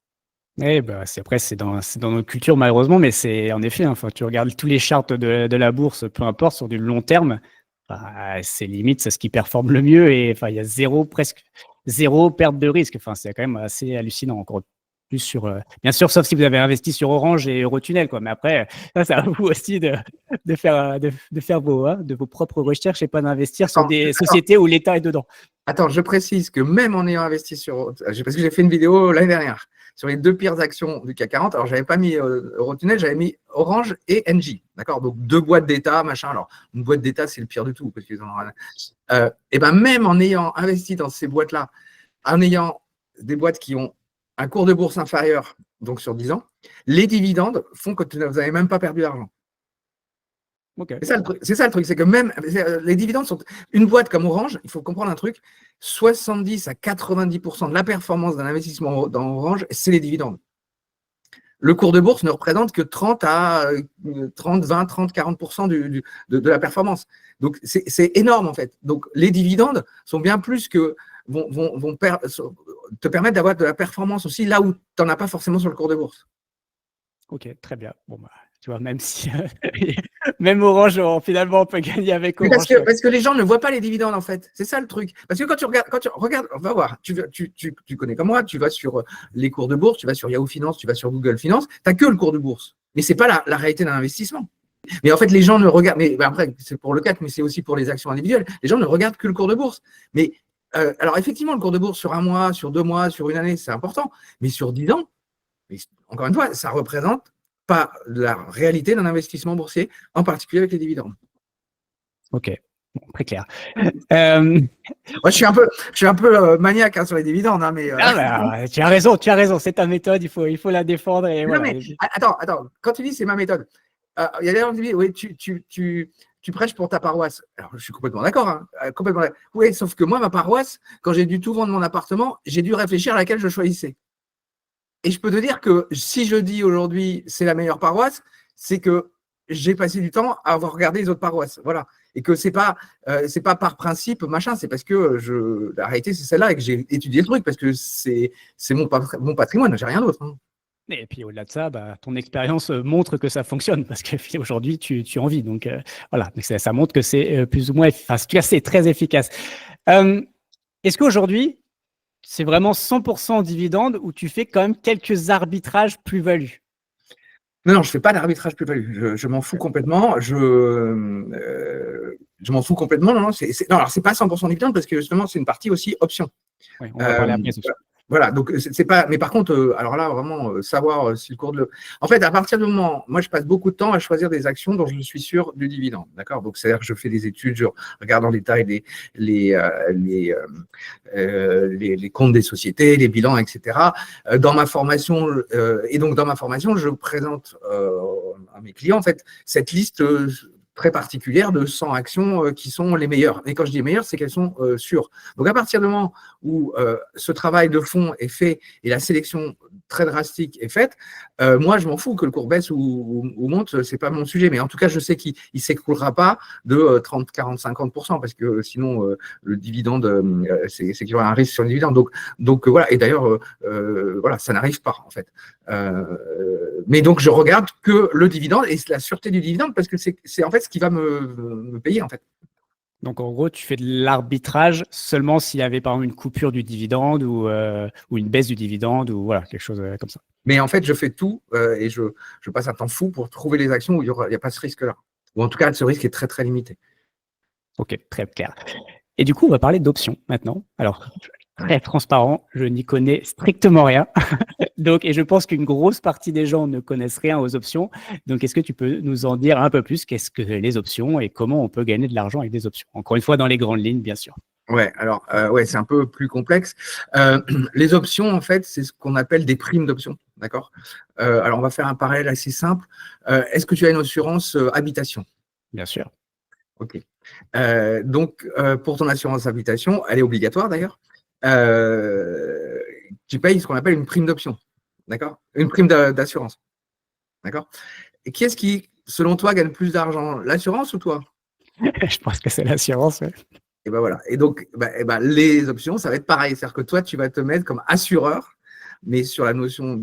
Oui, après, c'est dans notre culture, malheureusement, mais c'est en effet, enfin, tu regardes tous les charts de la bourse, peu importe, sur du long terme, c'est limite, c'est ce qui performe le mieux et enfin, il y a presque zéro perte de risque. Enfin, c'est quand même assez hallucinant. Encore plus sur, bien sûr, sauf si vous avez investi sur Orange et Eurotunnel, quoi. Mais après, ça, c'est à vous aussi de faire de vos propres recherches et pas d'investir sur des sociétés où l'État est dedans. Attends, je précise que même en ayant investi parce que j'ai fait une vidéo l'année dernière sur les 2 pires actions du CAC 40. Alors, je n'avais pas mis Eurotunnel, j'avais mis Orange et Engie. D'accord. Donc, 2 boîtes d'État, machin. Alors, une boîte d'État, c'est le pire de tout parce qu'ils en ont rien. Et même en ayant investi dans ces boîtes-là, en ayant des boîtes qui ont un cours de bourse inférieur, donc sur 10 ans, les dividendes font que vous n'avez même pas perdu d'argent. Okay. C'est ça le truc, c'est que même les dividendes sont. Une boîte comme Orange, il faut comprendre un truc, 70 à 90% de la performance d'un investissement dans Orange, c'est les dividendes. Le cours de bourse ne représente que 30, 20, 30, 40% de la performance. Donc, c'est énorme en fait. Donc, les dividendes sont bien plus que vont te permettre d'avoir de la performance aussi là où tu n'en as pas forcément sur le cours de bourse. Ok, très bien. Bon, tu vois, même si même Orange, finalement, on peut gagner avec Orange. Parce que les gens ne voient pas les dividendes, en fait. C'est ça le truc. Parce que quand tu regardes, on va voir, tu connais comme moi, tu vas sur les cours de bourse, tu vas sur Yahoo Finance, tu vas sur Google Finance, tu n'as que le cours de bourse. Mais ce n'est pas la réalité d'un investissement. Mais en fait, les gens ne regardent, mais après, c'est pour le CAC, mais c'est aussi pour les actions individuelles. Les gens ne regardent que le cours de bourse. Mais alors, effectivement, le cours de bourse sur 1 mois, sur 2 mois, sur une année, c'est important. Mais sur 10 ans, encore une fois, ça représente pas la réalité d'un investissement boursier, en particulier avec les dividendes. Ok, bon, très clair. Moi, je suis un peu maniaque sur les dividendes, hein, mais. Tu as raison, c'est ta méthode, il faut la défendre. Et non, voilà. Mais, attends, quand tu dis c'est ma méthode, il y a des gens qui disent oui, tu prêches pour ta paroisse. Alors, je suis complètement d'accord. Hein, complètement. Oui, sauf que moi, ma paroisse, quand j'ai dû tout vendre mon appartement, j'ai dû réfléchir à laquelle je choisissais. Et je peux te dire que si je dis aujourd'hui c'est la meilleure paroisse, c'est que j'ai passé du temps à avoir regardé les autres paroisses. Voilà. Et que c'est pas par principe, machin, c'est parce que la réalité, c'est celle-là et que j'ai étudié le truc parce que c'est mon patrimoine, j'ai rien d'autre. Hein. Et puis au-delà de ça, ton expérience montre que ça fonctionne parce qu'aujourd'hui, tu en vis. Donc voilà, ça montre que c'est plus ou moins efficace. En tout cas, c'est très efficace. Est-ce qu'aujourd'hui, c'est vraiment 100% dividende ou tu fais quand même quelques arbitrages plus-value? Non, je ne fais pas d'arbitrage plus-value. Je m'en fous complètement. Je m'en fous complètement. Non, alors c'est pas 100% dividende parce que justement, c'est une partie aussi option. Oui, on va parler après. Voilà, donc c'est pas. Mais par contre, alors là, vraiment, savoir si le cours de. En fait, à partir du moment, moi, je passe beaucoup de temps à choisir des actions dont je suis sûr du dividende, d'accord. Donc, c'est-à-dire que je fais des études, je regarde en détail les, les comptes des sociétés, les bilans, etc. Dans ma formation, et donc dans ma formation, je présente à mes clients, en fait, cette liste très particulière de 100 actions qui sont les meilleures. Et quand je dis meilleures, c'est qu'elles sont sûres. Donc, à partir du moment où ce travail de fond est fait et la sélection très drastique est faite, moi, je m'en fous que le cours baisse ou monte, c'est pas mon sujet. Mais en tout cas, je sais qu'il ne s'écroulera pas de 30, 40, 50%, parce que sinon, le dividende, c'est qu'il y aura un risque sur le dividende. Donc voilà. Et d'ailleurs, voilà, ça n'arrive pas, en fait. Mais donc, je regarde que le dividende et la sûreté du dividende, parce que c'est en fait ce qui va me payer, en fait. Donc, en gros, tu fais de l'arbitrage seulement s'il y avait, par exemple, une coupure du dividende ou une baisse du dividende ou voilà, quelque chose comme ça. Mais en fait, je fais tout et je passe un temps fou pour trouver les actions où il n'y a pas ce risque-là. Ou en tout cas, ce risque est très, très limité. Ok, très clair. Et du coup, on va parler d'options maintenant. Alors, très transparent, je n'y connais strictement rien. Donc, et je pense qu'une grosse partie des gens ne connaissent rien aux options. Donc, est-ce que tu peux nous en dire un peu plus? Qu'est-ce que les options et comment on peut gagner de l'argent avec des options? Encore une fois, dans les grandes lignes, bien sûr. Ouais, alors, ouais, c'est un peu plus complexe. Les options, en fait, c'est ce qu'on appelle des primes d'options, d'accord? Alors, on va faire un parallèle assez simple. Est-ce que tu as une assurance habitation? Bien sûr. Ok. Donc, pour ton assurance habitation, elle est obligatoire d'ailleurs. Tu payes ce qu'on appelle une prime d'option, d'accord? Une prime d'assurance, d'accord? Et qui est-ce qui, selon toi, gagne plus d'argent, l'assurance ou toi? Je pense que c'est l'assurance. Ouais. Et ben voilà. Et donc, les options, ça va être pareil. C'est-à-dire que toi, tu vas te mettre comme assureur, mais sur la notion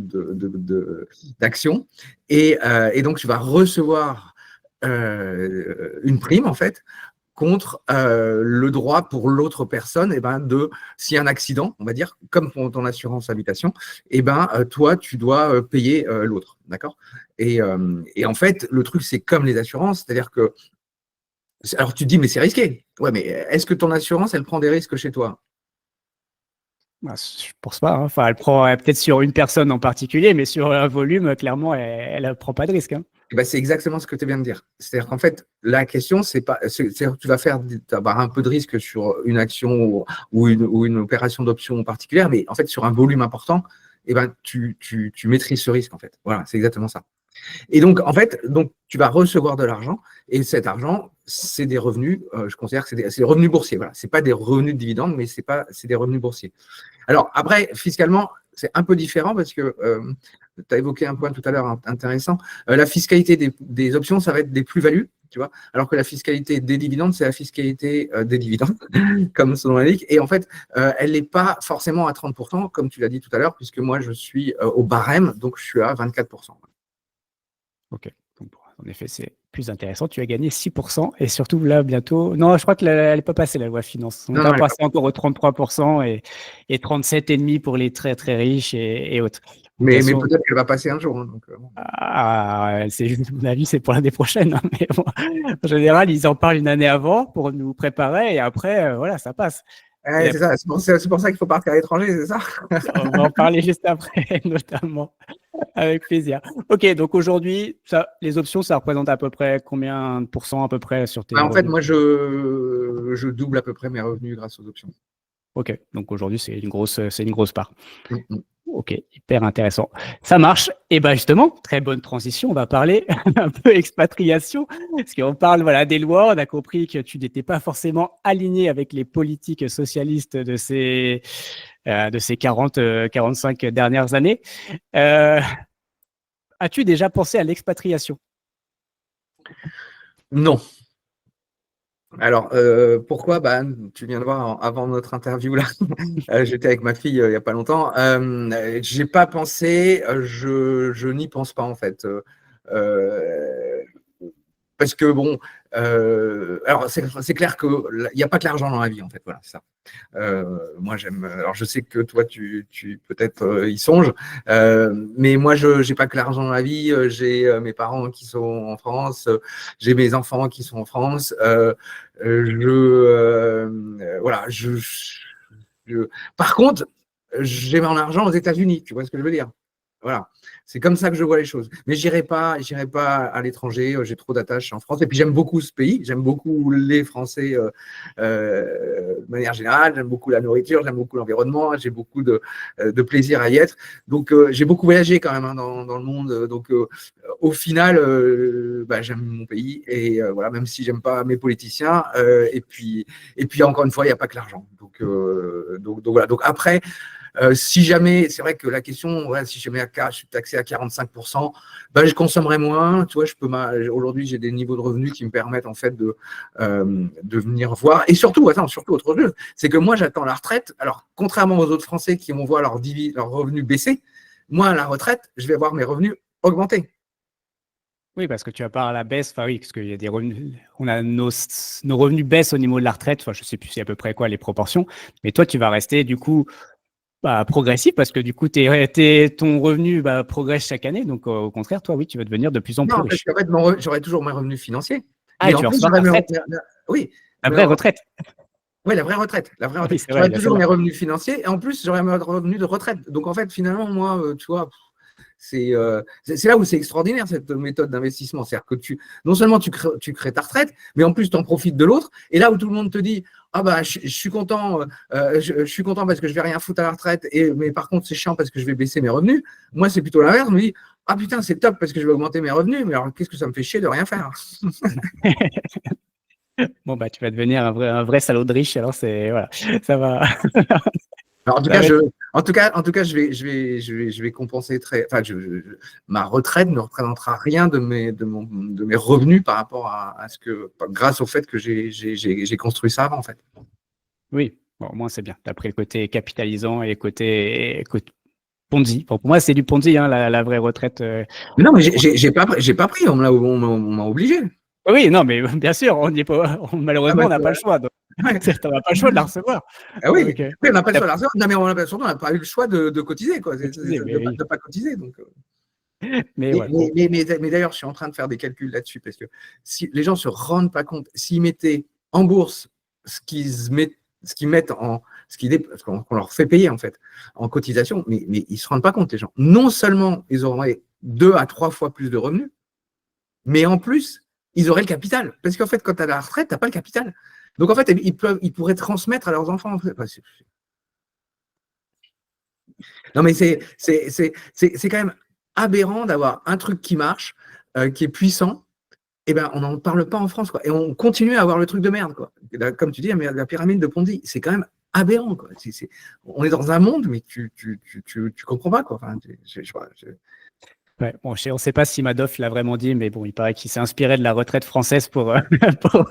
d'action. Et donc, tu vas recevoir une prime, en fait, contre le droit pour l'autre personne de, s'il y a un accident, on va dire, comme pour ton assurance habitation, toi, tu dois payer l'autre. D'accord. Et en fait, le truc, c'est comme les assurances, c'est-à-dire que alors tu te dis, mais c'est risqué. Ouais, mais est-ce que ton assurance, elle prend des risques chez toi? Bah, je pense pas. Hein. Enfin, elle prend peut-être sur une personne en particulier, mais sur un volume, clairement, elle ne prend pas de risque. Hein. C'est exactement ce que tu viens de dire. C'est-à-dire qu'en fait, la question, c'est pas, tu vas avoir un peu de risque sur une action ou une opération d'option particulière, mais en fait, sur un volume important, tu maîtrises ce risque, en fait. Voilà, c'est exactement ça. Et donc, en fait, tu vas recevoir de l'argent et cet argent, c'est des revenus, je considère que c'est des revenus boursiers. Voilà. Ce n'est pas des revenus de dividendes, mais c'est des revenus boursiers. Alors, après, fiscalement, c'est un peu différent parce que tu as évoqué un point tout à l'heure intéressant. La fiscalité des options, ça va être des plus-values, tu vois, alors que la fiscalité des dividendes, c'est la fiscalité des dividendes, comme son nom l'indique. Et en fait, elle n'est pas forcément à 30%, comme tu l'as dit tout à l'heure, puisque moi, je suis au barème, donc je suis à 24%. Ok. Donc, en effet, c'est plus intéressant. Tu as gagné 6% et surtout là, bientôt. Non, je crois qu'elle n'est pas passée, la loi finance. On n'est pas passé encore au 33% et 37,5% pour les très, très riches et autres. Mais peut-être qu'elle va passer un jour. Hein, donc, c'est juste, mon avis, c'est pour l'année prochaine. Hein, mais bon, en général, ils en parlent une année avant pour nous préparer et après, voilà, ça passe. C'est ça. C'est pour ça qu'il faut partir à l'étranger, c'est ça? On va en parler juste après, notamment. Avec plaisir. Ok, donc aujourd'hui, les options, ça représente à peu près combien de pourcents à peu près sur tes En fait, revenus? moi, je double à peu près mes revenus grâce aux options. Ok, donc aujourd'hui, c'est une grosse part. Mm-hmm. Ok, hyper intéressant. Ça marche. Et bien justement, très bonne transition. On va parler un peu expatriation. Parce qu'on parle voilà, des lois. On a compris que tu n'étais pas forcément aligné avec les politiques socialistes de ces 40, 45 dernières années. As-tu déjà pensé à l'expatriation? Non. Alors, pourquoi? Tu viens de voir avant notre interview là, j'étais avec ma fille il n'y a pas longtemps. J'ai pas pensé, je n'y pense pas en fait. Parce que bon, alors c'est clair qu'il n'y a pas que l'argent dans la vie en fait. Voilà, c'est ça. Moi j'aime. Alors je sais que toi tu peut-être y songes, mais moi je n'ai pas que l'argent dans la vie. J'ai mes parents qui sont en France, j'ai mes enfants qui sont en France. Voilà. Par contre, j'ai mon argent aux États-Unis, tu vois ce que je veux dire? Voilà, c'est comme ça que je vois les choses. Mais j'irai pas à l'étranger. J'ai trop d'attaches en France. Et puis j'aime beaucoup ce pays. J'aime beaucoup les Français de manière générale. J'aime beaucoup la nourriture. J'aime beaucoup l'environnement. J'ai beaucoup de plaisir à y être. Donc j'ai beaucoup voyagé quand même hein, dans le monde. Donc au final, j'aime mon pays. Et voilà, même si j'aime pas mes politiciens. Et puis encore une fois, il n'y a pas que l'argent. Donc voilà. Donc après. Si jamais, c'est vrai que la question, ouais, si jamais je suis taxé à 45%, je consommerai moins. Tu vois, aujourd'hui, j'ai des niveaux de revenus qui me permettent en fait de venir voir. Et surtout autre chose, c'est que moi, j'attends la retraite. Alors, contrairement aux autres Français qui vont voir leurs revenus baisser, moi, à la retraite, je vais voir mes revenus augmenter. Oui, parce que tu vas pas à la baisse, enfin oui, parce qu'il y a des revenus, on a nos revenus baissent au niveau de la retraite, enfin je sais plus c'est à peu près quoi les proportions, mais toi tu vas rester du coup progressif parce que du coup ton revenu progresse chaque année, donc au contraire toi oui tu vas devenir de plus en plus Non, parce riche. qu'en fait, j'aurai toujours mes revenus financiers. Ah, et Mais tu en vas plus, recevoir ta retraite, oui, la mais vraie retraite. oui, la vraie retraite. Oui, c'est vrai, J'aurai il y a toujours celle-là. mes revenus financiers et en plus, j'aurai mes revenus de retraite. Donc, en fait, finalement, moi, tu vois, c'est là où c'est extraordinaire cette méthode d'investissement. C'est-à-dire que non seulement tu crées ta retraite, mais en plus, tu en profites de l'autre. Et là où tout le monde te dit, ah bah, je suis content, je suis content parce que je vais rien foutre à la retraite, mais par contre, c'est chiant parce que je vais baisser mes revenus. Moi, c'est plutôt l'inverse. Je me dis, ah putain, c'est top parce que je vais augmenter mes revenus, mais alors qu'est-ce que ça me fait chier de rien faire? Bon tu vas devenir un vrai salaud de riche, alors c'est voilà, ça va. Alors, en tout Ça cas, va être- je vais compenser enfin, ma retraite ne représentera rien de mes revenus par rapport à ce grâce au fait que j'ai construit ça avant, en fait. Oui, bon, au moins c'est bien. Tu as pris le côté capitalisant et côté Ponzi. Bon, pour moi, c'est du Ponzi, hein, la vraie retraite. Mais non, mais j'ai pas pris, on m'a obligé. Oui, non, mais bien sûr, on n'y est pas, Ah malheureusement, bah, on n'a pas le choix. Donc, ouais. tu n'as pas le choix de la recevoir. Ah oui, Donc, oui, on n'a pas le t'as choix d'argent. Non, mais surtout, on n'a pas eu le choix de cotiser, quoi. cotisé, mais oui. De pas cotiser. Donc, Mais ouais, bon. mais d'ailleurs, je suis en train de faire des calculs là-dessus parce que si les gens se rendent pas compte, s'ils mettaient en bourse ce qu'ils mettent ce qu'on leur fait payer en fait en cotisation, mais ils se rendent pas compte les gens. Non seulement ils auraient 2 à 3 fois plus de revenus, mais en plus ils auraient le capital parce qu'en fait quand tu as la retraite, tu n'as pas le capital. Donc en fait ils pourraient transmettre à leurs enfants. Non mais c'est quand même aberrant d'avoir un truc qui marche, qui est puissant. Eh ben, on n'en parle pas en France, quoi. Et on continue à avoir le truc de merde, quoi. Comme tu dis, la pyramide de Ponzi, c'est quand même aberrant, quoi. On est dans un monde, mais tu comprends pas, quoi. Enfin, je sais pas, Ouais, bon, on ne sait pas si Madoff l'a vraiment dit, mais bon, il paraît qu'il s'est inspiré de la retraite française pour, Ah pour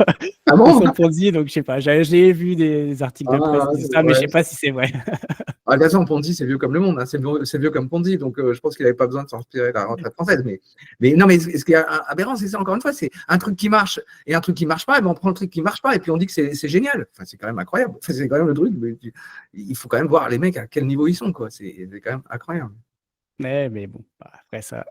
bon? son Ponzi. Donc, je sais pas, j'ai vu des articles de presse qui disent ça, mais je Ouais. sais pas si c'est vrai. De toute façon, Ponzi, c'est vieux comme le monde, hein. C'est vieux comme Ponzi, donc je pense qu'il n'avait pas besoin de s'inspirer de la retraite française. Mais non, mais ce qui est aberrant, c'est ça, encore une fois, c'est un truc qui marche et un truc qui marche pas, et ben on prend le truc qui marche pas, et puis on dit que c'est génial. Enfin, c'est quand même incroyable. Enfin, c'est quand même le truc, mais il faut quand même voir les mecs à quel niveau ils sont, quoi. C'est quand même incroyable. Mais bon, après ça,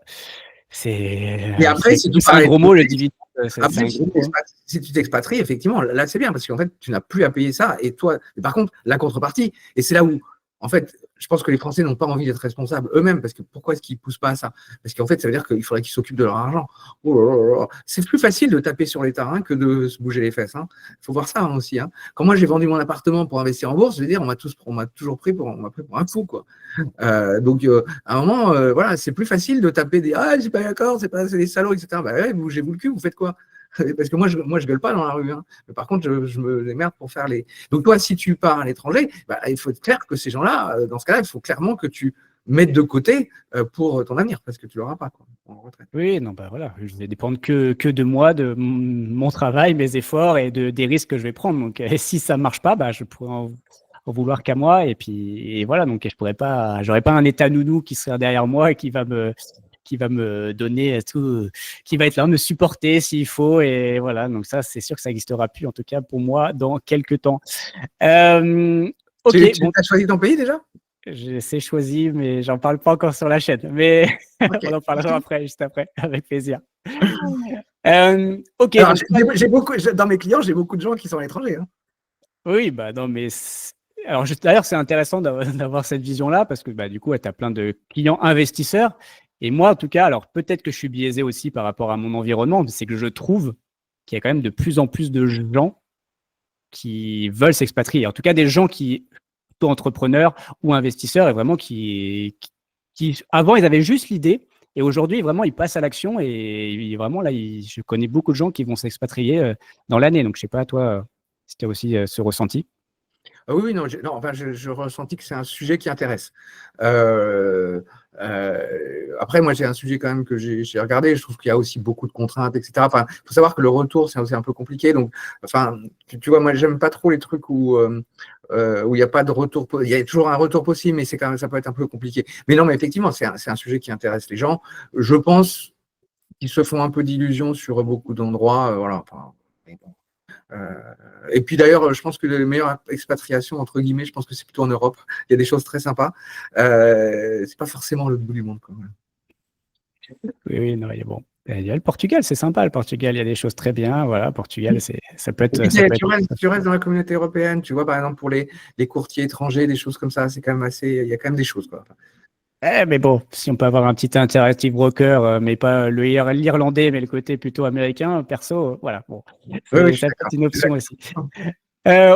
c'est Mais après, si tu c'est un parlais gros mot, le dividende. C'est après, un gros mot. Hein. si tu t'expatries, effectivement, là, c'est bien parce qu'en fait, tu n'as plus à payer ça. Et toi, mais par contre, la contrepartie, et c'est là où, en fait, je pense que les Français n'ont pas envie d'être responsables eux-mêmes parce que pourquoi est-ce qu'ils ne poussent pas à ça? Parce qu'en fait, ça veut dire qu'il faudrait qu'ils s'occupent de leur argent. Oh là là là. C'est plus facile de taper sur l'État que de se bouger les fesses. Il faut voir ça aussi. Quand moi, j'ai vendu mon appartement pour investir en bourse, je veux dire, on m'a toujours pris pour un fou, quoi. Donc, à un moment, voilà, c'est plus facile de taper des ah, j'ai pas d'accord, c'est des salauds, etc. Bah ouais, bougez-vous le cul, vous faites quoi? Parce que moi, je gueule pas dans la rue. Mais par contre, je me démerde pour faire les. Donc, toi, si tu pars à l'étranger, il faut être clair que ces gens-là, dans ce cas-là, il faut clairement que tu mettes de côté pour ton avenir, parce que tu l'auras pas, quoi, en retraite. Oui, non, voilà, je vais dépendre que de moi, de mon travail, mes efforts et des risques que je vais prendre. Donc, si ça marche pas, je pourrais en vouloir qu'à moi. Et voilà, donc j'aurais pas un état nounou qui serait derrière moi et qui va me donner tout, qui va être là, me supporter s'il faut. Et voilà, donc ça, c'est sûr que ça n'existera plus, en tout cas pour moi, dans quelques temps. Ok, Tu bon. as choisi ton pays déjà? C'est choisi, mais j'en parle pas encore sur la chaîne. Mais Okay. on en parlera après, juste après, avec plaisir. Alors, dans mes clients, j'ai beaucoup de gens qui sont à l'étranger. Oui, non, mais alors d'ailleurs, c'est intéressant d'avoir cette vision-là parce que du coup, tu as plein de clients investisseurs. Et moi, en tout cas, alors peut-être que je suis biaisé aussi par rapport à mon environnement, mais c'est que je trouve qu'il y a quand même de plus en plus de gens qui veulent s'expatrier. En tout cas, des gens qui, plutôt entrepreneurs ou investisseurs, et vraiment qui avant, ils avaient juste l'idée. Et aujourd'hui, vraiment, ils passent à l'action. Et vraiment, là, je connais beaucoup de gens qui vont s'expatrier dans l'année. Donc, je ne sais pas, toi, si tu as aussi ce ressenti. Oui, oui, non, non, enfin, je ressentis que c'est un sujet qui intéresse. Après, moi, j'ai un sujet quand même que j'ai regardé. Je trouve qu'il y a aussi beaucoup de contraintes, etc. Enfin, il faut savoir que le retour, c'est un peu compliqué. Donc, enfin, tu vois, moi, j'aime pas trop les trucs où il n'y a pas de retour. Il y a toujours un retour possible, mais c'est quand même, ça peut être un peu compliqué. Mais non, mais effectivement, c'est un sujet qui intéresse les gens. Je pense qu'ils se font un peu d'illusions sur beaucoup d'endroits. Voilà. Enfin, euh, et puis d'ailleurs, je pense que les meilleures expatriations, entre guillemets, je pense que c'est plutôt en Europe. Il y a des choses très sympas. C'est pas forcément le bout du monde, quand même. Oui, oui, non, bon. Il y a le Portugal, c'est sympa. Le Portugal, il y a des choses très bien. Voilà, Portugal, ça peut Et être. puis, Ça peut être... tu restes dans la communauté européenne, tu vois, par exemple, pour les courtiers étrangers, des choses comme ça, c'est quand même assez. Il y a quand même des choses, quoi. Mais bon, si on peut avoir un petit interactive broker, mais pas l'irlandais, mais le côté plutôt américain, perso, voilà. Bon, Oui, oui, je suis ça peut d'accord. être une option aussi.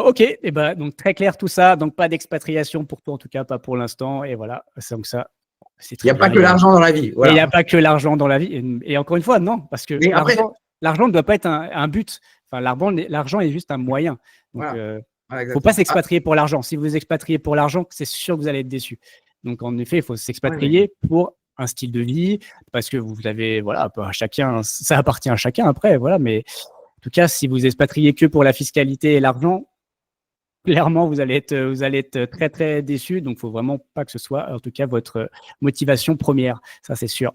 Ok, et donc très clair tout ça. Donc pas d'expatriation pour toi, en tout cas, pas pour l'instant. Et voilà, donc ça, c'est Il n'y très a pas bien. que l'argent dans la vie. Et il n'y Voilà. a pas que l'argent dans la vie. Et encore une fois, non, parce que Mais après, l'argent ne doit pas être un but. Enfin, l'argent est juste un moyen. Donc, voilà. Voilà, faut pas exactement. Ah, s'expatrier pour l'argent. Si vous vous expatriez pour l'argent, c'est sûr que vous allez être déçu. Donc, en effet, il faut ouais, mais s'expatrier pour un style de vie, parce que vous avez, voilà, chacun, ça appartient à chacun après, voilà. Mais en tout cas, si vous expatriez que pour la fiscalité et l'argent, clairement, vous allez être très, très déçu. Donc, il faut vraiment pas que ce soit, en tout cas, votre motivation première. Ça, c'est sûr.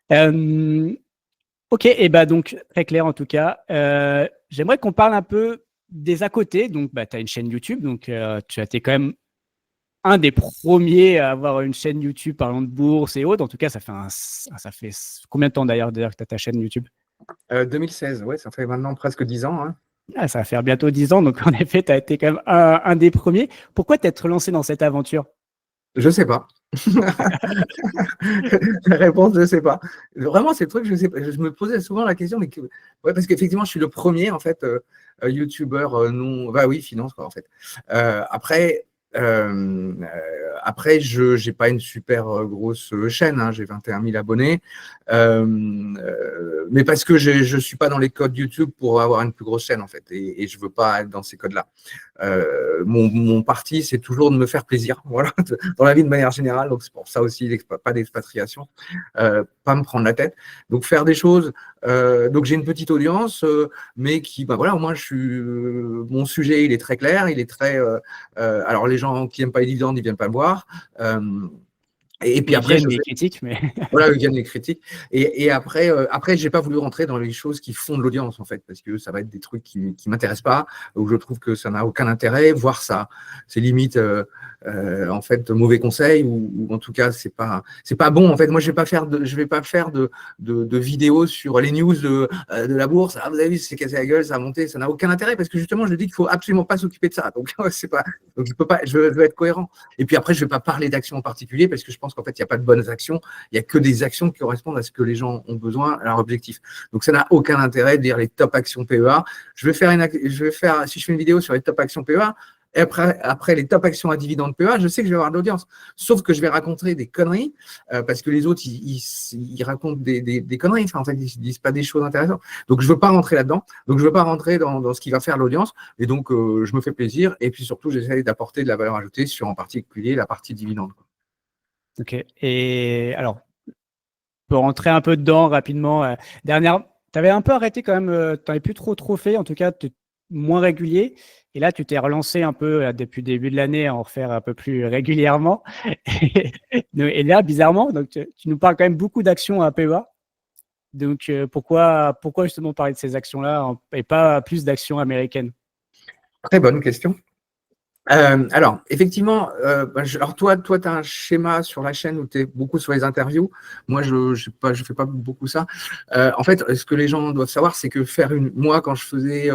Ok, et donc très clair en tout cas. J'aimerais qu'on parle un peu des à côté. Donc, tu as une chaîne YouTube, donc tu as été quand même un des premiers à avoir une chaîne YouTube parlant de bourse et autres. En tout cas, ça fait combien de temps d'ailleurs que tu as ta chaîne YouTube? 2016, ouais, ça fait maintenant presque 10 ans. Hein. Ça va faire bientôt 10 ans, donc en effet, tu as été quand même un des premiers. Pourquoi t'être lancé dans cette aventure? Je sais pas. La réponse, je sais pas. Vraiment, c'est le truc, je sais pas. Je me posais souvent la question, mais ouais, parce qu'effectivement, je suis le premier en fait YouTuber non, bah oui, finance quoi en fait. Après, je n'ai pas une super grosse chaîne, hein, j'ai 21 000 abonnés, mais parce que je suis pas dans les codes YouTube pour avoir une plus grosse chaîne en fait, et je veux pas être dans ces codes-là. Mon parti, c'est toujours de me faire plaisir, voilà, dans la vie de manière générale. Donc c'est pour ça aussi pas d'expatriation, pas me prendre la tête. Donc faire des choses. Donc j'ai une petite audience, mais qui, bah voilà, au moins mon sujet, il est très clair, il est très. Alors les gens qui n'aiment pas les dividendes, ils viennent pas me voir. Et puis Ils après, viennent les critiques, mais voilà, ils viennent les critiques. Et après, j'ai pas voulu rentrer dans les choses qui font de l'audience, en fait, parce que ça va être des trucs qui m'intéressent pas, où je trouve que ça n'a aucun intérêt, voire ça. C'est limite, en fait, mauvais conseil, ou en tout cas, c'est pas bon. En fait, moi, je vais pas faire de vidéos sur les news de la bourse. Ah, vous avez vu, c'est cassé la gueule, ça a monté, ça n'a aucun intérêt, parce que justement, je dis qu'il faut absolument pas s'occuper de ça. Donc, c'est pas, donc je peux pas, je veux être cohérent. Et puis après, je vais pas parler d'actions en particulier, parce que je pense qu'en fait, il n'y a pas de bonnes actions. Il n'y a que des actions qui correspondent à ce que les gens ont besoin, à leur objectif. Donc, ça n'a aucun intérêt de dire les top actions PEA. Si je fais une vidéo sur les top actions PEA, et après les top actions à dividendes PEA, je sais que je vais avoir de l'audience. Sauf que je vais raconter des conneries, parce que les autres, ils racontent des conneries. Enfin, en fait, ils ne disent pas des choses intéressantes. Donc, je ne veux pas rentrer là-dedans. Donc, je ne veux pas rentrer dans ce qui va faire l'audience. Et donc, je me fais plaisir. Et puis, surtout, j'essaie d'apporter de la valeur ajoutée sur, en particulier, la partie dividende. ok. Et alors, peut rentrer un peu dedans rapidement. Tu avais un peu arrêté quand même, tu n'avais plus trop fait, en tout cas, moins régulier. Et là, tu t'es relancé un peu depuis le début de l'année à en refaire un peu plus régulièrement. Et là, bizarrement, donc, tu nous parles quand même beaucoup d'actions à PEA. Donc, pourquoi justement parler de ces actions-là et pas plus d'actions américaines? Très bonne question. Alors, effectivement, alors toi, tu as un schéma sur la chaîne où tu es beaucoup sur les interviews. Moi, je fais pas beaucoup ça. En fait, ce que les gens doivent savoir, c'est que moi, quand je faisais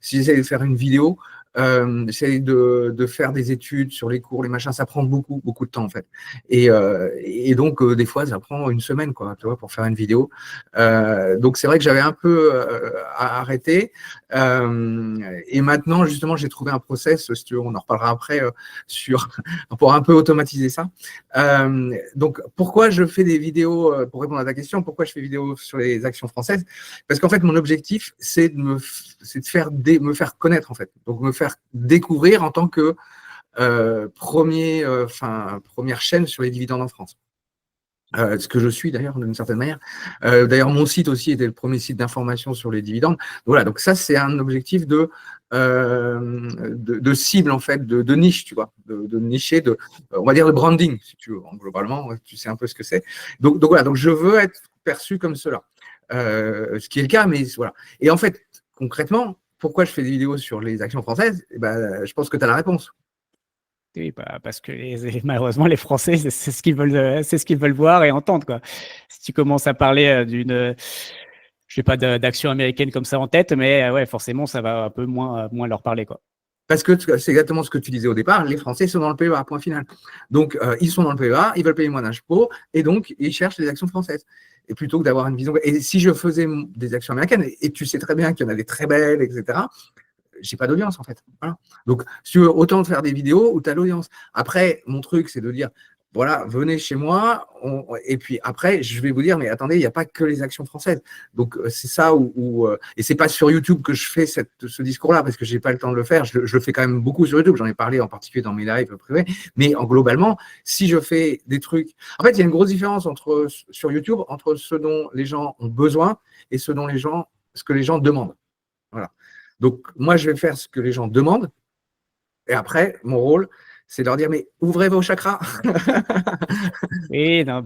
si j'essayais de faire une vidéo, j'essaie de faire des études sur les cours, les machins, ça prend beaucoup, beaucoup de temps en fait. Et donc, des fois, ça prend une semaine, quoi, tu vois, pour faire une vidéo. Donc, c'est vrai que j'avais un peu arrêté. Et maintenant, justement, j'ai trouvé un process, si tu veux, on en reparlera après, pour un peu automatiser ça. Donc, pourquoi je fais des vidéos, pour répondre à ta question, pourquoi je fais des vidéos sur les actions françaises? Parce qu'en fait, mon objectif, c'est de me faire connaître, en fait. Donc, me faire découvrir en tant que première chaîne sur les dividendes en France. Ce que je suis d'ailleurs d'une certaine manière. D'ailleurs, mon site aussi était le premier site d'information sur les dividendes. Voilà, donc ça, c'est un objectif de cible, en fait, de niche, tu vois, de nicher, on va dire de branding, si tu veux. Globalement, tu sais un peu ce que c'est. Donc voilà, donc je veux être perçu comme cela. Ce qui est le cas, mais voilà. Et en fait, concrètement, pourquoi je fais des vidéos sur les actions françaises? Je pense que tu as la réponse. Oui, parce que malheureusement, les Français, c'est ce qu'ils veulent voir et entendre, quoi. Si tu commences à parler je n'ai pas d'action américaine comme ça en tête, mais ouais, forcément, ça va un peu moins leur parler, quoi. Parce que c'est exactement ce que tu disais au départ, les Français sont dans le PEA, point final. Donc, ils sont dans le PEA, ils veulent payer moins d'impôts, et donc, ils cherchent les actions françaises. Et plutôt que d'avoir une vision… Et si je faisais des actions américaines, et tu sais très bien qu'il y en a des très belles, etc., j'ai pas d'audience, en fait. Voilà. Donc, si tu veux, autant faire des vidéos où tu as l'audience. Après, mon truc, c'est de dire, voilà, venez chez moi, et puis après, je vais vous dire, mais attendez, il n'y a pas que les actions françaises. Donc, c'est ça et c'est pas sur YouTube que je fais ce discours-là, parce que j'ai pas le temps de le faire. Je le fais quand même beaucoup sur YouTube. J'en ai parlé en particulier dans mes lives privés. Mais globalement, si je fais des trucs… En fait, il y a une grosse différence sur YouTube entre ce dont les gens ont besoin et ce que les gens demandent. Voilà. Donc, moi, je vais faire ce que les gens demandent. Et après, mon rôle, c'est de leur dire, mais ouvrez vos chakras. Et non,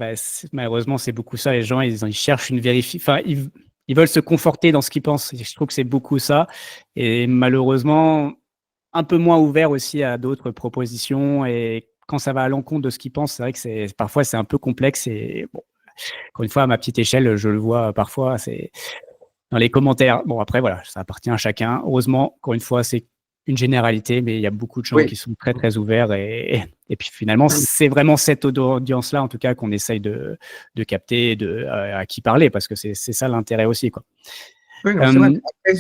malheureusement, c'est beaucoup ça. Les gens, ils cherchent une vérification. Enfin, ils veulent se conforter dans ce qu'ils pensent. Et je trouve que c'est beaucoup ça. Et malheureusement, un peu moins ouvert aussi à d'autres propositions. Et quand ça va à l'encontre de ce qu'ils pensent, c'est vrai que parfois, c'est un peu complexe. Et bon, encore une fois, à ma petite échelle, je le vois parfois. C'est dans les commentaires. Bon, après, voilà, ça appartient à chacun. Heureusement, encore une fois, c'est une généralité, mais il y a beaucoup de gens qui sont très, très ouverts. Et puis finalement, c'est vraiment cette audience-là, en tout cas, qu'on essaye de capter, à qui parler, parce que c'est ça l'intérêt aussi, quoi. Oui, non, c'est vrai. Après,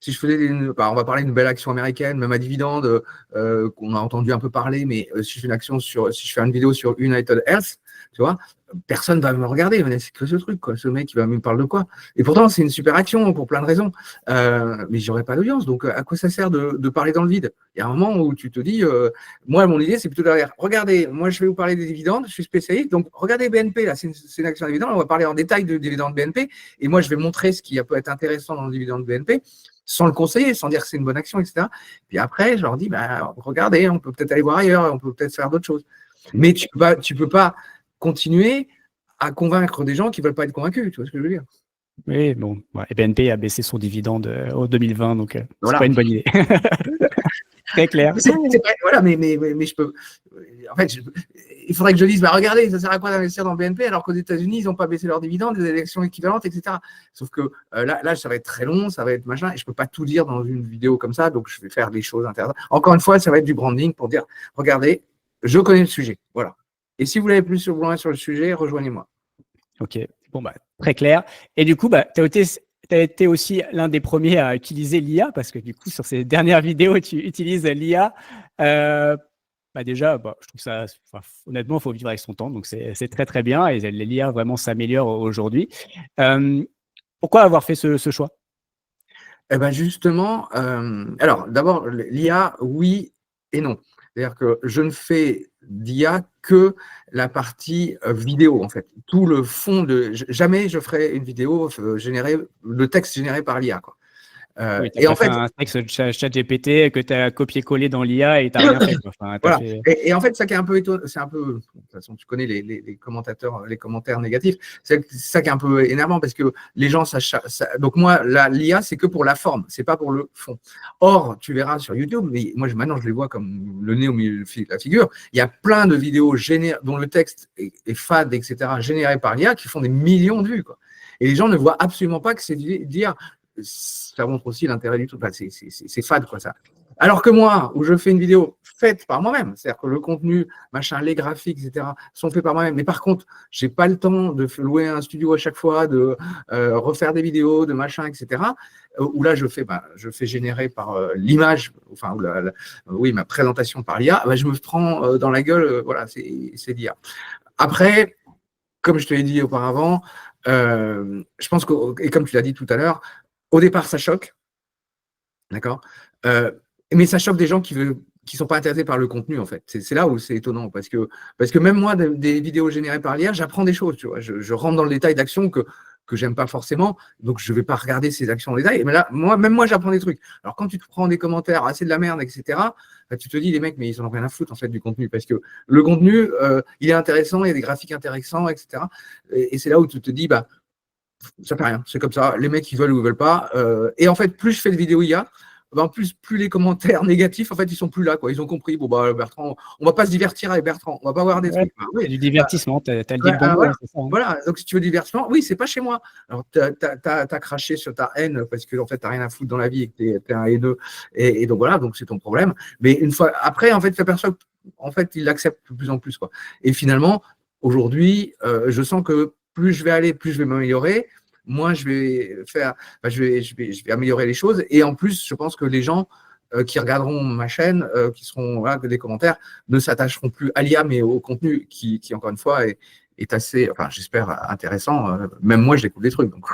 si je faisais on va parler d'une belle action américaine, même à dividende, qu'on a entendu un peu parler, mais si je fais une vidéo sur United Health, tu vois, personne ne va me regarder. C'est que ce truc, quoi. Ce mec, il me parle de quoi? Et pourtant, c'est une super action pour plein de raisons. Mais j'aurais pas d'audience. Donc, à quoi ça sert de parler dans le vide? Il y a un moment où tu te dis, moi, mon idée, c'est plutôt derrière. Regardez, moi, je vais vous parler des dividendes. Je suis spécialiste. Donc, regardez BNP. Là, c'est une action de dividende. On va parler en détail de dividendes BNP. Et moi, je vais montrer ce qui peut être intéressant dans le dividende BNP, sans le conseiller, sans dire que c'est une bonne action, etc. Puis après, je leur dis, regardez, on peut peut-être aller voir ailleurs, on peut peut-être faire d'autres choses. Mais tu peux pas continuer à convaincre des gens qui ne veulent pas être convaincus, tu vois ce que je veux dire? Oui, bon, et BNP a baissé son dividende en 2020, donc voilà. C'est pas une bonne idée. Très clair. Voilà, mais je peux. En fait, il faudrait que je dise, regardez, ça sert à quoi d'investir dans BNP alors qu'aux États-Unis, ils n'ont pas baissé leurs dividendes, des élections équivalentes, etc. Sauf que là, ça va être très long, ça va être machin, et je ne peux pas tout dire dans une vidéo comme ça, donc je vais faire des choses intéressantes. Encore une fois, ça va être du branding pour dire, regardez, je connais le sujet. Voilà. Et si vous l'avez plus loin sur le sujet, rejoignez-moi. Ok, bon, très clair. Et du coup, tu as été aussi l'un des premiers à utiliser l'IA, parce que du coup, sur ces dernières vidéos, tu utilises l'IA. Déjà, je trouve ça, honnêtement, il faut vivre avec son temps, donc c'est très, très bien. Et l'IA vraiment s'améliore aujourd'hui. Pourquoi avoir fait ce choix? Justement, alors d'abord, l'IA, oui et non. C'est-à-dire que je ne fais d'IA que la partie vidéo, en fait. Tout le fond jamais je ferai une vidéo le texte généré par l'IA, quoi. Oui, tu as fait un texte ChatGPT que tu as copié-collé dans l'IA et tu n'as rien fait. Voilà. Et en fait, ça qui est un peu étonnant, c'est un peu, de toute façon, tu connais les commentaires négatifs, c'est ça qui est un peu énervant parce que les gens, donc moi, l'IA, c'est que pour la forme, c'est pas pour le fond. Or, tu verras sur YouTube, mais moi, maintenant, je les vois comme le nez au milieu de la figure, il y a plein de vidéos dont le texte est fade, etc., générées par l'IA qui font des millions de vues, quoi. Et les gens ne voient absolument pas que c'est l'IA. Ça montre aussi l'intérêt du truc. C'est fade, quoi, ça. Alors que moi, où je fais une vidéo faite par moi-même, c'est-à-dire que le contenu, machin, les graphiques, etc., sont faits par moi-même. Mais par contre, j'ai pas le temps de louer un studio à chaque fois, de refaire des vidéos, de machin, etc. Où là, je fais générer par l'image, enfin, oui, ma présentation par l'IA, je me prends dans la gueule, voilà, c'est l'IA. Après, comme je te l'ai dit auparavant, je pense que, et comme tu l'as dit tout à l'heure, au départ, ça choque, d'accord, mais ça choque des gens qui ne sont pas intéressés par le contenu, en fait. C'est là où c'est étonnant, parce que même moi, des vidéos générées par l'IA, j'apprends des choses, tu vois. Je rentre dans le détail d'actions que j'aime pas forcément, donc je vais pas regarder ces actions en détail. Mais là, même moi, j'apprends des trucs. Alors, quand tu te prends des commentaires, c'est de la merde, etc., tu te dis, les mecs, mais ils en ont rien à foutre, en fait, du contenu, parce que le contenu, il est intéressant, il y a des graphiques intéressants, etc. Et c'est là où tu te dis, ça fait rien, c'est comme ça, les mecs, ils veulent ou ils veulent pas. Et en fait, plus je fais de vidéos IA, en plus les commentaires négatifs, en fait, ils sont plus là, quoi. Ils ont compris, bon, Bertrand, on va pas se divertir avec Bertrand, on va pas voir des trucs. C'est du divertissement, tu as le dit de bon mot, voilà, c'est ça. voilà, donc si tu veux divertissement, oui, c'est pas chez moi. Alors, tu as craché sur ta haine parce que en fait, tu n'as rien à foutre dans la vie et que tu es un haineux. Et donc voilà, donc c'est ton problème. Mais une fois après, en fait, tu t'aperçois qu'en fait, il l'accepte de plus en plus, quoi. Et finalement, aujourd'hui, je sens que plus je vais aller, plus je vais m'améliorer. Moi, je vais faire, je vais améliorer les choses. Et en plus, je pense que les gens qui regarderont ma chaîne, qui seront là, que des commentaires, ne s'attacheront plus à l'IA, mais au contenu qui encore une fois, est assez, enfin, j'espère, intéressant. Même moi, je découvre des trucs. Donc,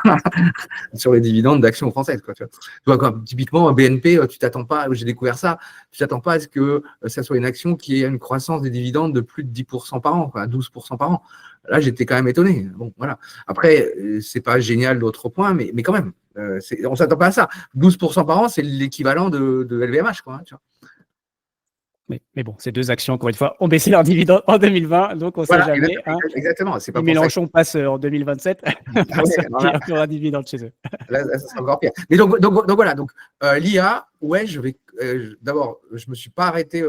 sur les dividendes d'actions françaises, quoi. Tu vois, comme, typiquement, BNP, tu t'attends pas, j'ai découvert ça, tu t'attends pas à ce que ça soit une action qui ait une croissance des dividendes de plus de 10% par an, quoi, 12% par an. Là, j'étais quand même étonné. Bon, voilà. Après, c'est pas génial d'autres points, mais quand même, on s'attend pas à ça. 12% par an, c'est l'équivalent de LVMH, quoi. Tu vois. Mais bon, ces deux actions, encore une fois, ont baissé leurs dividendes en 2020, donc on ne sait Voilà, jamais. exactement. C'est pas Si pour ça Mélenchon passe en 2027, personne qui aura un dividende chez eux. Là, ça sera encore pire. Mais donc voilà, donc l'IA, ouais, d'abord, je ne me suis pas arrêté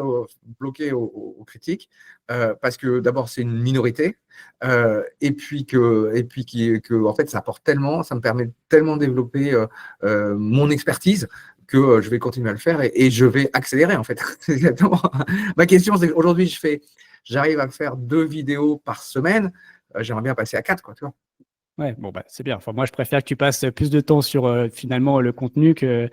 bloqué aux critiques, parce que d'abord, c'est une minorité, et puis que en fait, ça apporte tellement, ça me permet tellement de développer mon expertise que je vais continuer à le faire et je vais accélérer, en fait. Exactement. Ma question, c'est qu'aujourd'hui, j'arrive à faire 2 vidéos par semaine, j'aimerais bien passer à 4, quoi, tu vois. Ouais, bon, c'est bien. Enfin, moi, je préfère que tu passes plus de temps sur finalement le contenu que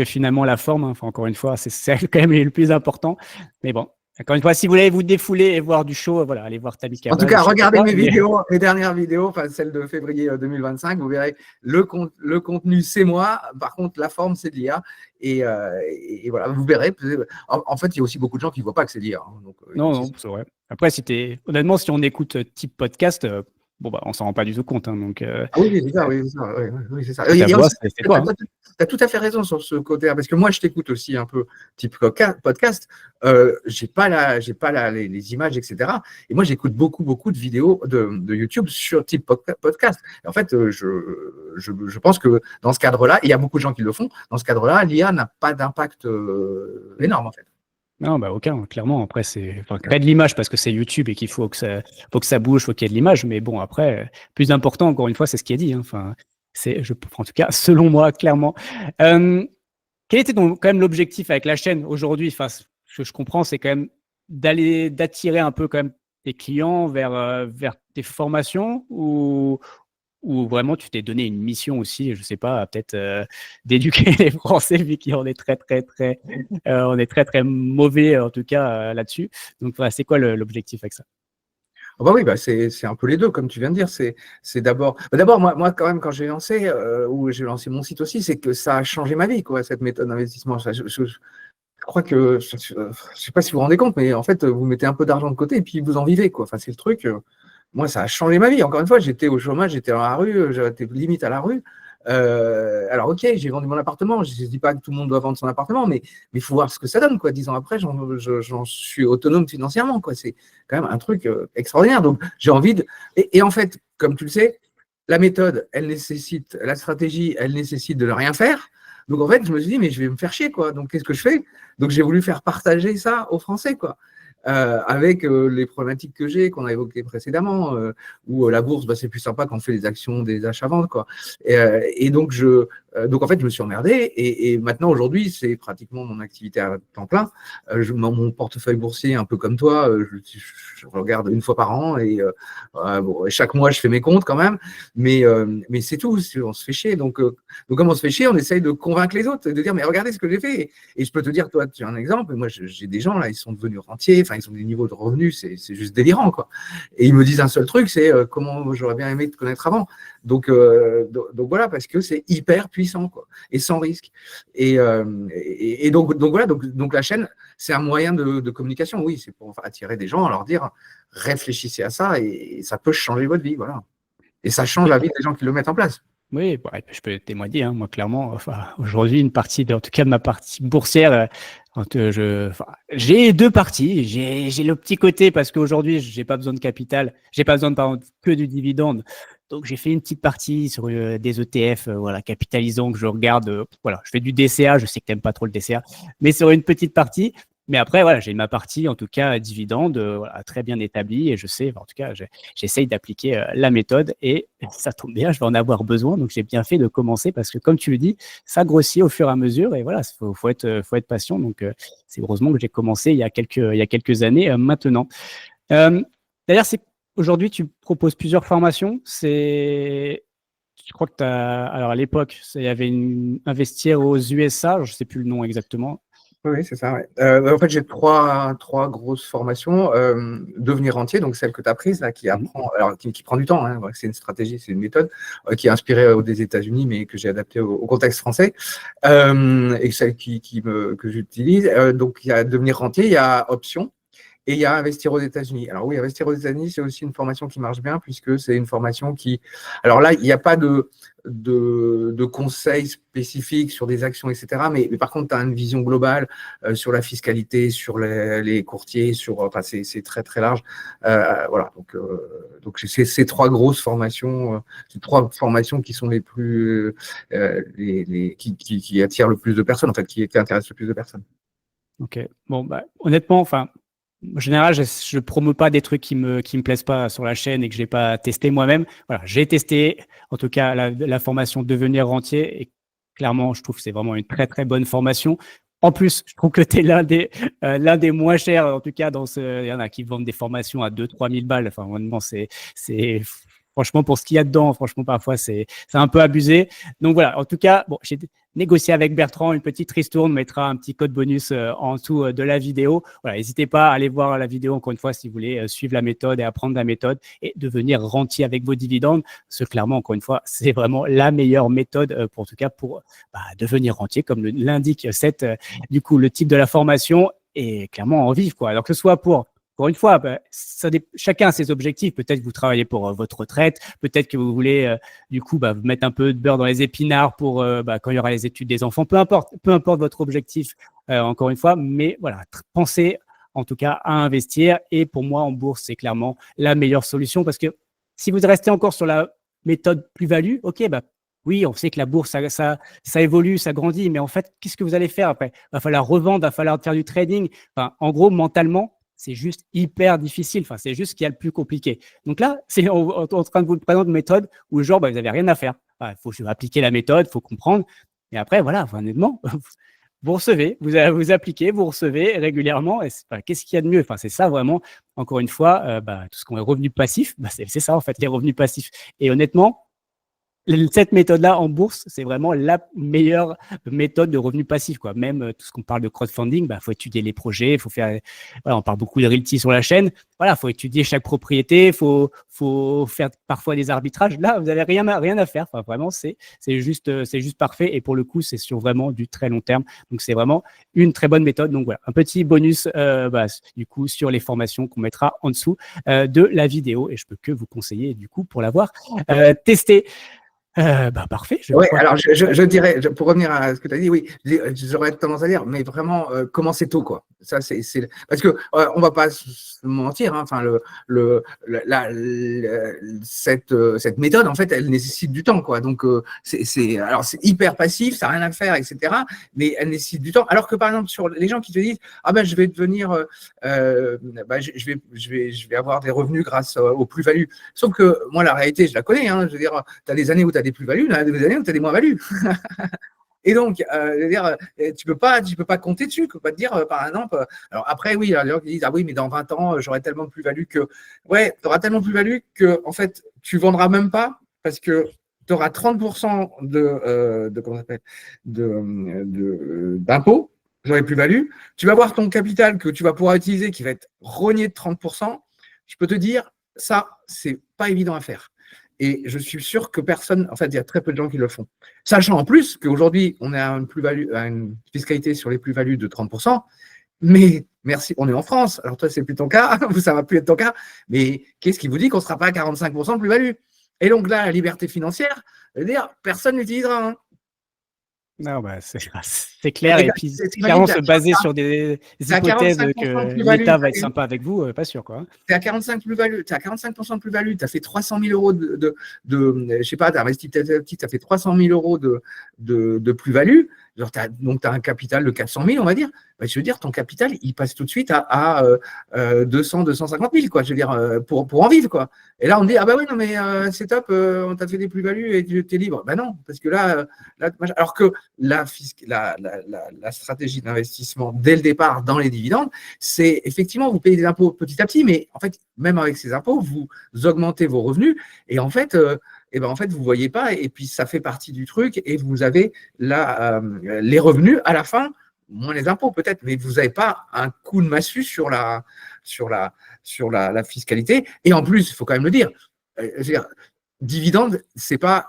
finalement la forme. Enfin, encore une fois, c'est quand même le plus important. Mais bon, encore une fois, si vous voulez vous défouler et voir du show, voilà, allez voir Tammy En tout Cabral. cas, regardez mes vidéos, mes dernières vidéos, enfin celle de février 2025, vous verrez, le contenu, c'est moi. Par contre, la forme, c'est de l'IA. Et voilà, vous verrez. En fait, il y a aussi beaucoup de gens qui ne voient pas que c'est l'IA. Hein, non, c'est vrai. Après, honnêtement, si on écoute type podcast, bon, on s'en rend pas du tout compte. Hein, donc, ah oui, c'est ça, oui, c'est ça. C'est quoi, hein. Tu as tout à fait raison sur ce côté, parce que moi, je t'écoute aussi un peu type podcast. J'ai pas les images, etc. Et moi, j'écoute beaucoup de vidéos de YouTube sur type podcast. Et en fait, je pense que dans ce cadre-là, il y a beaucoup de gens qui le font. Dans ce cadre-là, l'IA n'a pas d'impact énorme, en fait. Non, aucun, clairement. Après, créer de l'image parce que c'est YouTube et qu'il faut que ça bouge, faut qu'il y ait de l'image. Mais bon, après, plus important, encore une fois, c'est ce qui est dit. Hein. Enfin, en tout cas, selon moi, clairement. Quel était donc quand même l'objectif avec la chaîne aujourd'hui? Enfin, ce que je comprends, c'est quand même d'attirer un peu quand même tes clients vers tes formations ou vraiment tu t'es donné une mission aussi, je sais pas, peut-être d'éduquer les Français vu qu'on est on est très mauvais en tout cas là-dessus. Donc voilà, c'est quoi l'objectif avec ça? Oui, c'est un peu les deux, comme tu viens de dire. C'est d'abord, moi, quand même, quand j'ai lancé, ou j'ai lancé mon site aussi, c'est que ça a changé ma vie, quoi, cette méthode d'investissement. Je crois que, je sais pas si vous vous rendez compte, mais en fait, vous mettez un peu d'argent de côté et puis vous en vivez, quoi. Enfin, c'est le truc. Moi, ça a changé ma vie. Encore une fois, j'étais au chômage, j'étais dans la rue, j'étais limite à la rue. Alors, ok, j'ai vendu mon appartement. Je ne dis pas que tout le monde doit vendre son appartement, mais il faut voir ce que ça donne, quoi. 10 ans après, j'en suis autonome financièrement, quoi. C'est quand même un truc extraordinaire. Donc, j'ai envie de. Et en fait, comme tu le sais, la méthode, la stratégie, elle nécessite de ne rien faire. Donc, en fait, je me suis dit, mais je vais me faire chier, quoi. Donc, qu'est-ce que je fais? Donc, j'ai voulu faire partager ça aux Français, quoi. Avec les problématiques que j'ai, qu'on a évoquées précédemment, où la bourse, c'est plus sympa quand on fait des actions, des achats-ventes, quoi. Et donc, Donc en fait, je me suis emmerdé et maintenant aujourd'hui, c'est pratiquement mon activité à temps plein. Mon portefeuille boursier, un peu comme toi, je regarde une fois par an et bon, chaque mois, je fais mes comptes quand même, mais c'est tout. On se fait chier. Donc comme on se fait chier, on essaye de convaincre les autres, de dire mais regardez ce que j'ai fait. Et je peux te dire, toi, tu as un exemple. Moi, j'ai des gens là, ils sont devenus rentiers. Enfin, ils ont des niveaux de revenus, c'est juste délirant, quoi. Et ils me disent un seul truc, c'est comment j'aurais bien aimé te connaître avant. Donc voilà, parce que c'est hyper puissant, quoi, et sans risque. Et donc voilà, donc la chaîne, c'est un moyen de communication, oui, c'est pour attirer des gens, leur dire réfléchissez à ça et ça peut changer votre vie, voilà. Et ça change la vie des gens qui le mettent en place. Oui, bah, je peux témoigner, hein, moi clairement. Enfin, aujourd'hui, une partie, en tout cas de ma partie boursière, j'ai deux parties. J'ai le petit côté parce qu'aujourd'hui, j'ai pas besoin de capital, j'ai pas besoin pardon, que du dividende. Donc j'ai fait une petite partie sur des ETF, voilà, capitalisants que je regarde. Voilà, je fais du DCA. Je sais que t'aimes pas trop le DCA, mais sur une petite partie. Mais après, voilà, j'ai ma partie, en tout cas, dividende, voilà, très bien établie. Et je sais, en tout cas, j'essaye d'appliquer la méthode et ça tombe bien, je vais en avoir besoin. Donc, j'ai bien fait de commencer parce que, comme tu le dis, ça grossit au fur et à mesure. Et voilà, faut être patient. Donc, c'est heureusement que j'ai commencé il y a quelques années maintenant. D'ailleurs, aujourd'hui, tu proposes plusieurs formations. Je crois que tu as. Alors, à l'époque, il y avait investir aux USA, je ne sais plus le nom exactement. Oui, c'est ça. Ouais. En fait, j'ai trois grosses formations. Devenir rentier, donc celle que tu as prise, là, qui prend du temps, hein, c'est une stratégie, c'est une méthode qui est inspirée des États-Unis, mais que j'ai adaptée au contexte français, et celle que j'utilise. Donc, il y a devenir rentier, il y a option. Et il y a investir aux États-Unis. Alors oui, investir aux États-Unis, c'est aussi une formation qui marche bien puisque c'est une formation qui… Alors là, il n'y a pas de conseils spécifiques sur des actions, etc. Mais par contre, tu as une vision globale sur la fiscalité, sur les courtiers, enfin, c'est très, très large. Voilà, donc c'est ces trois grosses formations, ces trois formations qui sont les plus… qui attirent le plus de personnes, en fait, qui intéressent le plus de personnes. Ok. Bon, bah, honnêtement, enfin, en général, je ne promeus pas des trucs qui me plaisent pas sur la chaîne et que je n'ai pas testé moi-même. Voilà, j'ai testé, en tout cas, la formation Devenir rentier et clairement, je trouve que c'est vraiment une très, très bonne formation. En plus, je trouve que tu es l'un des moins chers, en tout cas, il y en a qui vendent des formations à 2 000 à 3 000 balles. Enfin, honnêtement, franchement, pour ce qu'il y a dedans, franchement, parfois, c'est un peu abusé. Donc voilà, en tout cas, bon, j'ai négocié avec Bertrand une petite ristourne, on mettra un petit code bonus en dessous de la vidéo. Voilà, n'hésitez pas à aller voir la vidéo, encore une fois, si vous voulez suivre la méthode et apprendre la méthode et devenir rentier avec vos dividendes. Parce que clairement, encore une fois, c'est vraiment la meilleure méthode pour, en tout cas, pour devenir rentier, comme l'indique du coup, le type de la formation et clairement en vivre, quoi. Alors que ce soit encore une fois, chacun a ses objectifs. Peut-être que vous travaillez pour votre retraite, peut-être que vous voulez du coup vous mettre un peu de beurre dans les épinards pour quand il y aura les études des enfants. Peu importe votre objectif, encore une fois. Mais voilà, pensez en tout cas à investir. Et pour moi, en bourse, c'est clairement la meilleure solution parce que si vous restez encore sur la méthode plus-value, ok, oui, on sait que la bourse, ça évolue, ça grandit, mais en fait, qu'est-ce que vous allez faire après? Il va falloir revendre, il va falloir faire du trading. Enfin, en gros, mentalement, c'est juste hyper difficile. Enfin, c'est juste ce qu'il y a le plus compliqué. Donc là, c'est en train de vous présenter une méthode où genre, vous n'avez rien à faire. Il faut appliquer la méthode, il faut comprendre. Et après, voilà, honnêtement, vous recevez, vous appliquez, vous recevez régulièrement. Qu'est-ce qu'il y a de mieux? Enfin, c'est ça vraiment, encore une fois, tout ce qu'on est revenu passif, c'est ça en fait, les revenus passifs. Et honnêtement, cette méthode-là en bourse, c'est vraiment la meilleure méthode de revenu passif, quoi. Même tout ce qu'on parle de crowdfunding, faut étudier les projets, faut faire. Voilà, on parle beaucoup de realty sur la chaîne. Voilà, faut étudier chaque propriété, faut faire parfois des arbitrages. Là, vous n'avez rien à faire. Enfin, vraiment, c'est juste parfait. Et pour le coup, c'est sur vraiment du très long terme. Donc, c'est vraiment une très bonne méthode. Donc voilà, un petit bonus du coup sur les formations qu'on mettra en dessous de la vidéo. Et je peux que vous conseiller du coup pour l'avoir testé. Parfait. Oui, alors je dirais, pour revenir à ce que tu as dit, oui, j'aurais tendance à dire, mais vraiment, commencez tôt, quoi. Ça, c'est parce que on va pas se mentir, hein, enfin, cette méthode, en fait, elle nécessite du temps, quoi. Donc, alors, c'est hyper passif, ça n'a rien à faire, etc. Mais elle nécessite du temps. Alors que, par exemple, sur les gens qui te disent, ah ben, je vais devenir, je vais avoir des revenus grâce aux plus-values. Sauf que moi, la réalité, je la connais, hein, je veux dire, tu as des années où tu as des plus-values, il y en a des années où tu as des moins-values. Et donc, je veux dire, tu peux pas compter dessus, tu peux pas te dire, par exemple, alors après, oui, il y a des gens qui disent, ah oui, mais dans 20 ans, j'aurai tellement de plus-value que, ouais, tu auras tellement de plus-value que, en fait, tu vendras même pas parce que tu auras 30% comment ça s'appelle, d'impôts sur les plus-values. Tu vas voir ton capital que tu vas pouvoir utiliser qui va être rogné de 30%. Je peux te dire, ça, c'est pas évident à faire. Et je suis sûr que personne, en fait, il y a très peu de gens qui le font. Sachant en plus qu'aujourd'hui, on a une fiscalité sur les plus-values de 30%, mais merci, on est en France. Alors toi, c'est plus ton cas, ça va plus être ton cas, mais qu'est-ce qui vous dit qu'on ne sera pas à 45% de plus-value? Et donc là, la liberté financière, veut dire, personne n'utilisera. Hein. Non, bah, c'est clair. Et puis, T'imagines, clairement, se baser sur des à hypothèses 45% de que plus-value, l'État va être sympa avec vous, pas sûr, quoi. tu es à 45% de plus-value, tu as fait 300 000 euros je sais pas, tu as investi petit, tu as fait 300 000 euros de plus-value, donc tu as un capital de 400 000, on va dire. Bah, je veux dire, ton capital, il passe tout de suite à 200, 250 000, quoi, je veux dire, pour en vivre, quoi. Et là, on dit, ah bah oui, non, mais c'est top, on t'a fait des plus-values et tu es libre. Ben non, parce que là alors que la stratégie d'investissement dès le départ dans les dividendes, c'est effectivement, vous payez des impôts petit à petit, mais en fait, même avec ces impôts, vous augmentez vos revenus et en fait, vous ne voyez pas et puis ça fait partie du truc et vous avez les revenus à la fin, moins les impôts peut-être, mais vous n'avez pas un coup de massue sur la fiscalité. Et en plus, il faut quand même le dire, dividende, c'est pas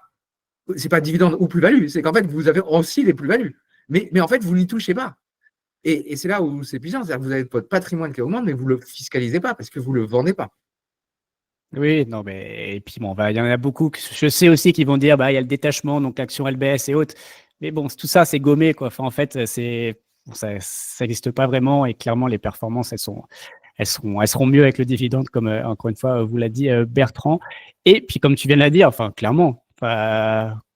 dividende ou plus-value, c'est qu'en fait, vous avez aussi les plus-values. Mais en fait, vous n'y touchez pas. Et c'est là où c'est puissant, c'est-à-dire que vous avez votre patrimoine qui augmente, mais vous ne le fiscalisez pas parce que vous ne le vendez pas. Oui, non, mais et puis bon, il y en a beaucoup. Je sais aussi qu'ils vont dire, bah, il y a le détachement, donc l'action LBS et autres. Mais bon, tout ça, c'est gommé, quoi. Enfin, en fait, ça n'existe pas vraiment et clairement, les performances, elles seront mieux avec le dividende, comme encore une fois, vous l'a dit Bertrand. Et puis, comme tu viens de la dire, enfin, clairement,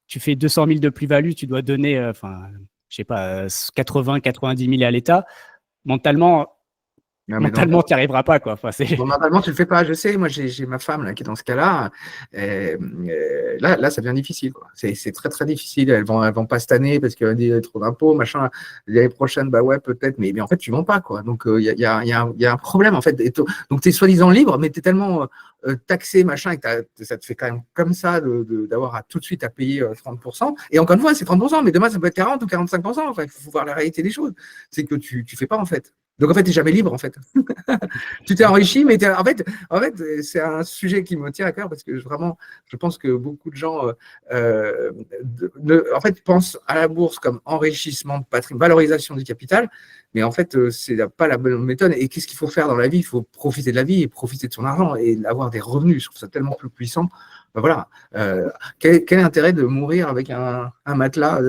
tu fais 200 000 de plus-value, tu dois donner, je sais pas, 80, 90 000 à l'État. Mentalement, tu n'y arriveras pas, quoi. Enfin, mentalement, tu le fais pas. Je sais, moi, j'ai ma femme là, qui est dans ce cas-là. Là, ça devient difficile. C'est très, très difficile. Elles vont pas cette année parce qu'il y a trop d'impôts, machin. L'année prochaine, bah ouais, peut-être. Mais en fait, tu ne vends pas, quoi. Donc, il y a un problème, en fait. Donc, tu es soi-disant libre, mais tu es tellement taxé, machin, et ça te fait quand même comme ça d'avoir tout de suite à payer 30%. Et encore une fois, c'est 30%, mais demain, ça peut être 40 ou 45%. Enfin, il faut voir la réalité des choses. C'est que tu ne fais pas, en fait. Donc, en fait, tu n'es jamais libre, en fait. Tu t'es enrichi, mais en fait, c'est un sujet qui me tient à cœur parce que vraiment, je pense que beaucoup de gens en fait, pensent à la bourse comme enrichissement de patrimoine, valorisation du capital, mais en fait, c'est pas la bonne méthode. Et qu'est-ce qu'il faut faire dans la vie? Il faut profiter de la vie et profiter de son argent et avoir des revenus. Je trouve ça tellement plus puissant. Ben voilà. Quel intérêt de mourir avec un matelas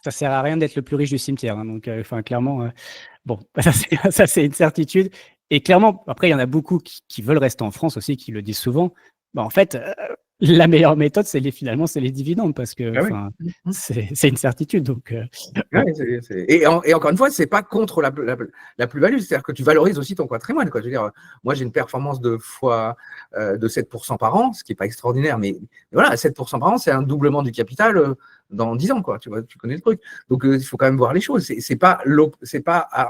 Ça sert à rien d'être le plus riche du cimetière. Hein, donc, clairement, bon, ça c'est une certitude. Et clairement, après, il y en a beaucoup qui veulent rester en France aussi, qui le disent souvent. Bah, en fait, la meilleure méthode, finalement, c'est les dividendes parce que c'est une certitude. Donc, et encore une fois, c'est pas contre la plus-value, c'est-à-dire que tu valorises aussi ton patrimoine. Quoi. Je veux dire, moi, j'ai une performance de 7% par an, ce qui n'est pas extraordinaire, mais voilà, 7% par an, c'est un doublement du capital dans 10 ans. Quoi. Tu vois, tu connais le truc. Donc, il faut quand même voir les choses. C'est pas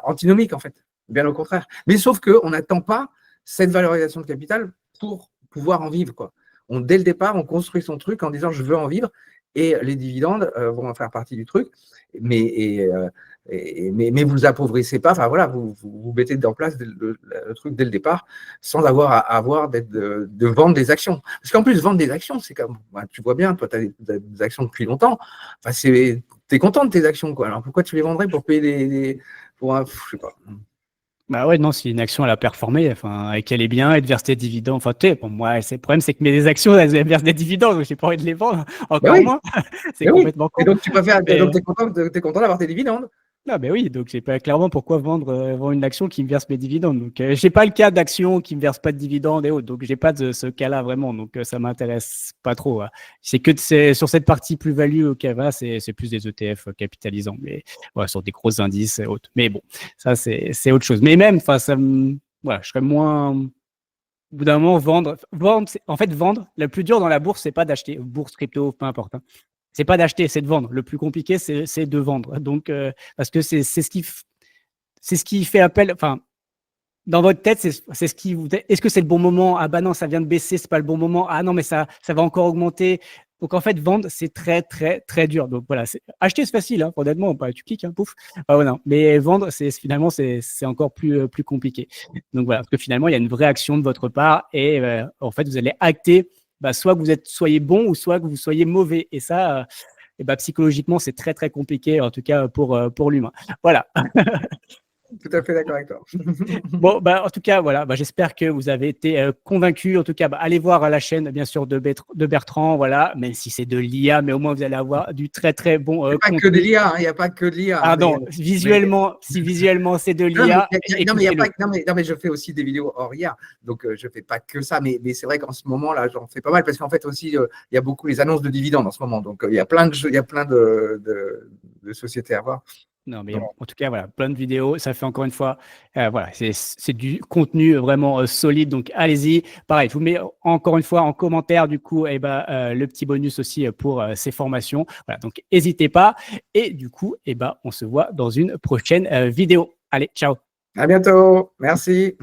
antinomique, en fait. Bien au contraire. Mais sauf qu'on n'attend pas cette valorisation de capital pour pouvoir en vivre. Quoi. Dès le départ, on construit son truc en disant je veux en vivre et les dividendes vont en faire partie du truc. Mais vous appauvrissez pas. Enfin voilà, vous mettez en place le truc dès le départ sans avoir à avoir de vendre des actions. Parce qu'en plus, vendre des actions, c'est comme tu vois bien, toi, tu as des actions depuis longtemps. Enfin, tu es content de tes actions. Quoi. Alors pourquoi tu les vendrais pour payer je sais pas. Bah ouais, non, si une action elle a performé, et qu'elle est bien, elle te verse des dividendes. Enfin, tu sais, pour moi, le problème, c'est que mes actions, elles versent des dividendes, donc j'ai pas envie de les vendre, encore moins. C'est complètement con. Et donc, tu préfères, donc t'es content d'avoir tes dividendes. Non, mais oui, donc je sais pas clairement pourquoi vendre une action qui me verse mes dividendes. Donc, j'ai pas le cas d'action qui me verse pas de dividendes et autres. Donc, j'ai pas de ce cas-là vraiment. Donc, ça m'intéresse pas trop. Hein. C'est sur cette partie plus-value, c'est plus des ETF capitalisants, mais sur des gros indices et autres. Mais bon, ça c'est autre chose. Mais même, voilà, je serais moins Au bout d'un moment, en fait, vendre, le plus dur dans la bourse, c'est pas d'acheter, bourse, crypto, peu importe. Hein. C'est pas d'acheter, c'est de vendre. Le plus compliqué, c'est de vendre. Donc, parce que c'est ce qui fait appel. Enfin, dans votre tête, c'est ce qui vous. Est-ce que c'est le bon moment? Ah bah non, ça vient de baisser, c'est pas le bon moment. Ah non, mais ça va encore augmenter. Donc en fait, vendre, c'est très, très, très dur. Donc voilà, acheter, c'est facile, hein, honnêtement. Bah, tu cliques, hein, pouf. Ah, ouais, non. Mais vendre, finalement, c'est encore plus compliqué. Donc voilà, parce que finalement, il y a une vraie action de votre part et en fait, vous allez acter bah, soit que soyez bon ou soit que vous soyez mauvais. Et ça, et bah, psychologiquement, c'est très, très compliqué, en tout cas pour l'humain. Voilà. Tout à fait d'accord avec toi. Bon, bah, en tout cas, voilà, bah, j'espère que vous avez été convaincus. En tout cas, bah, allez voir la chaîne, bien sûr, de Bertrand, voilà, même si c'est de l'IA, mais au moins vous allez avoir du très, très bon Il n'y a pas que de contenu. l'IA, il n'y a pas que de l'IA. Pardon, visuellement, si visuellement c'est de l'IA, Non, mais, écoutez-le. non, mais je fais aussi des vidéos hors IA, donc je ne fais pas que ça. Mais c'est vrai qu'en ce moment, là, j'en fais pas mal parce qu'en fait aussi, il y a beaucoup les annonces de dividendes en ce moment. Donc, il y a plein de sociétés à voir. Non, mais Donc, en tout cas, voilà, plein de vidéos. Ça fait encore une fois, voilà, c'est du contenu vraiment solide. Donc, allez-y. Pareil, je vous mets encore une fois en commentaire, du coup, eh ben, le petit bonus aussi pour ces formations. Voilà, donc, n'hésitez pas. Et du coup, eh ben, on se voit dans une prochaine vidéo. Allez, ciao. à bientôt. Merci.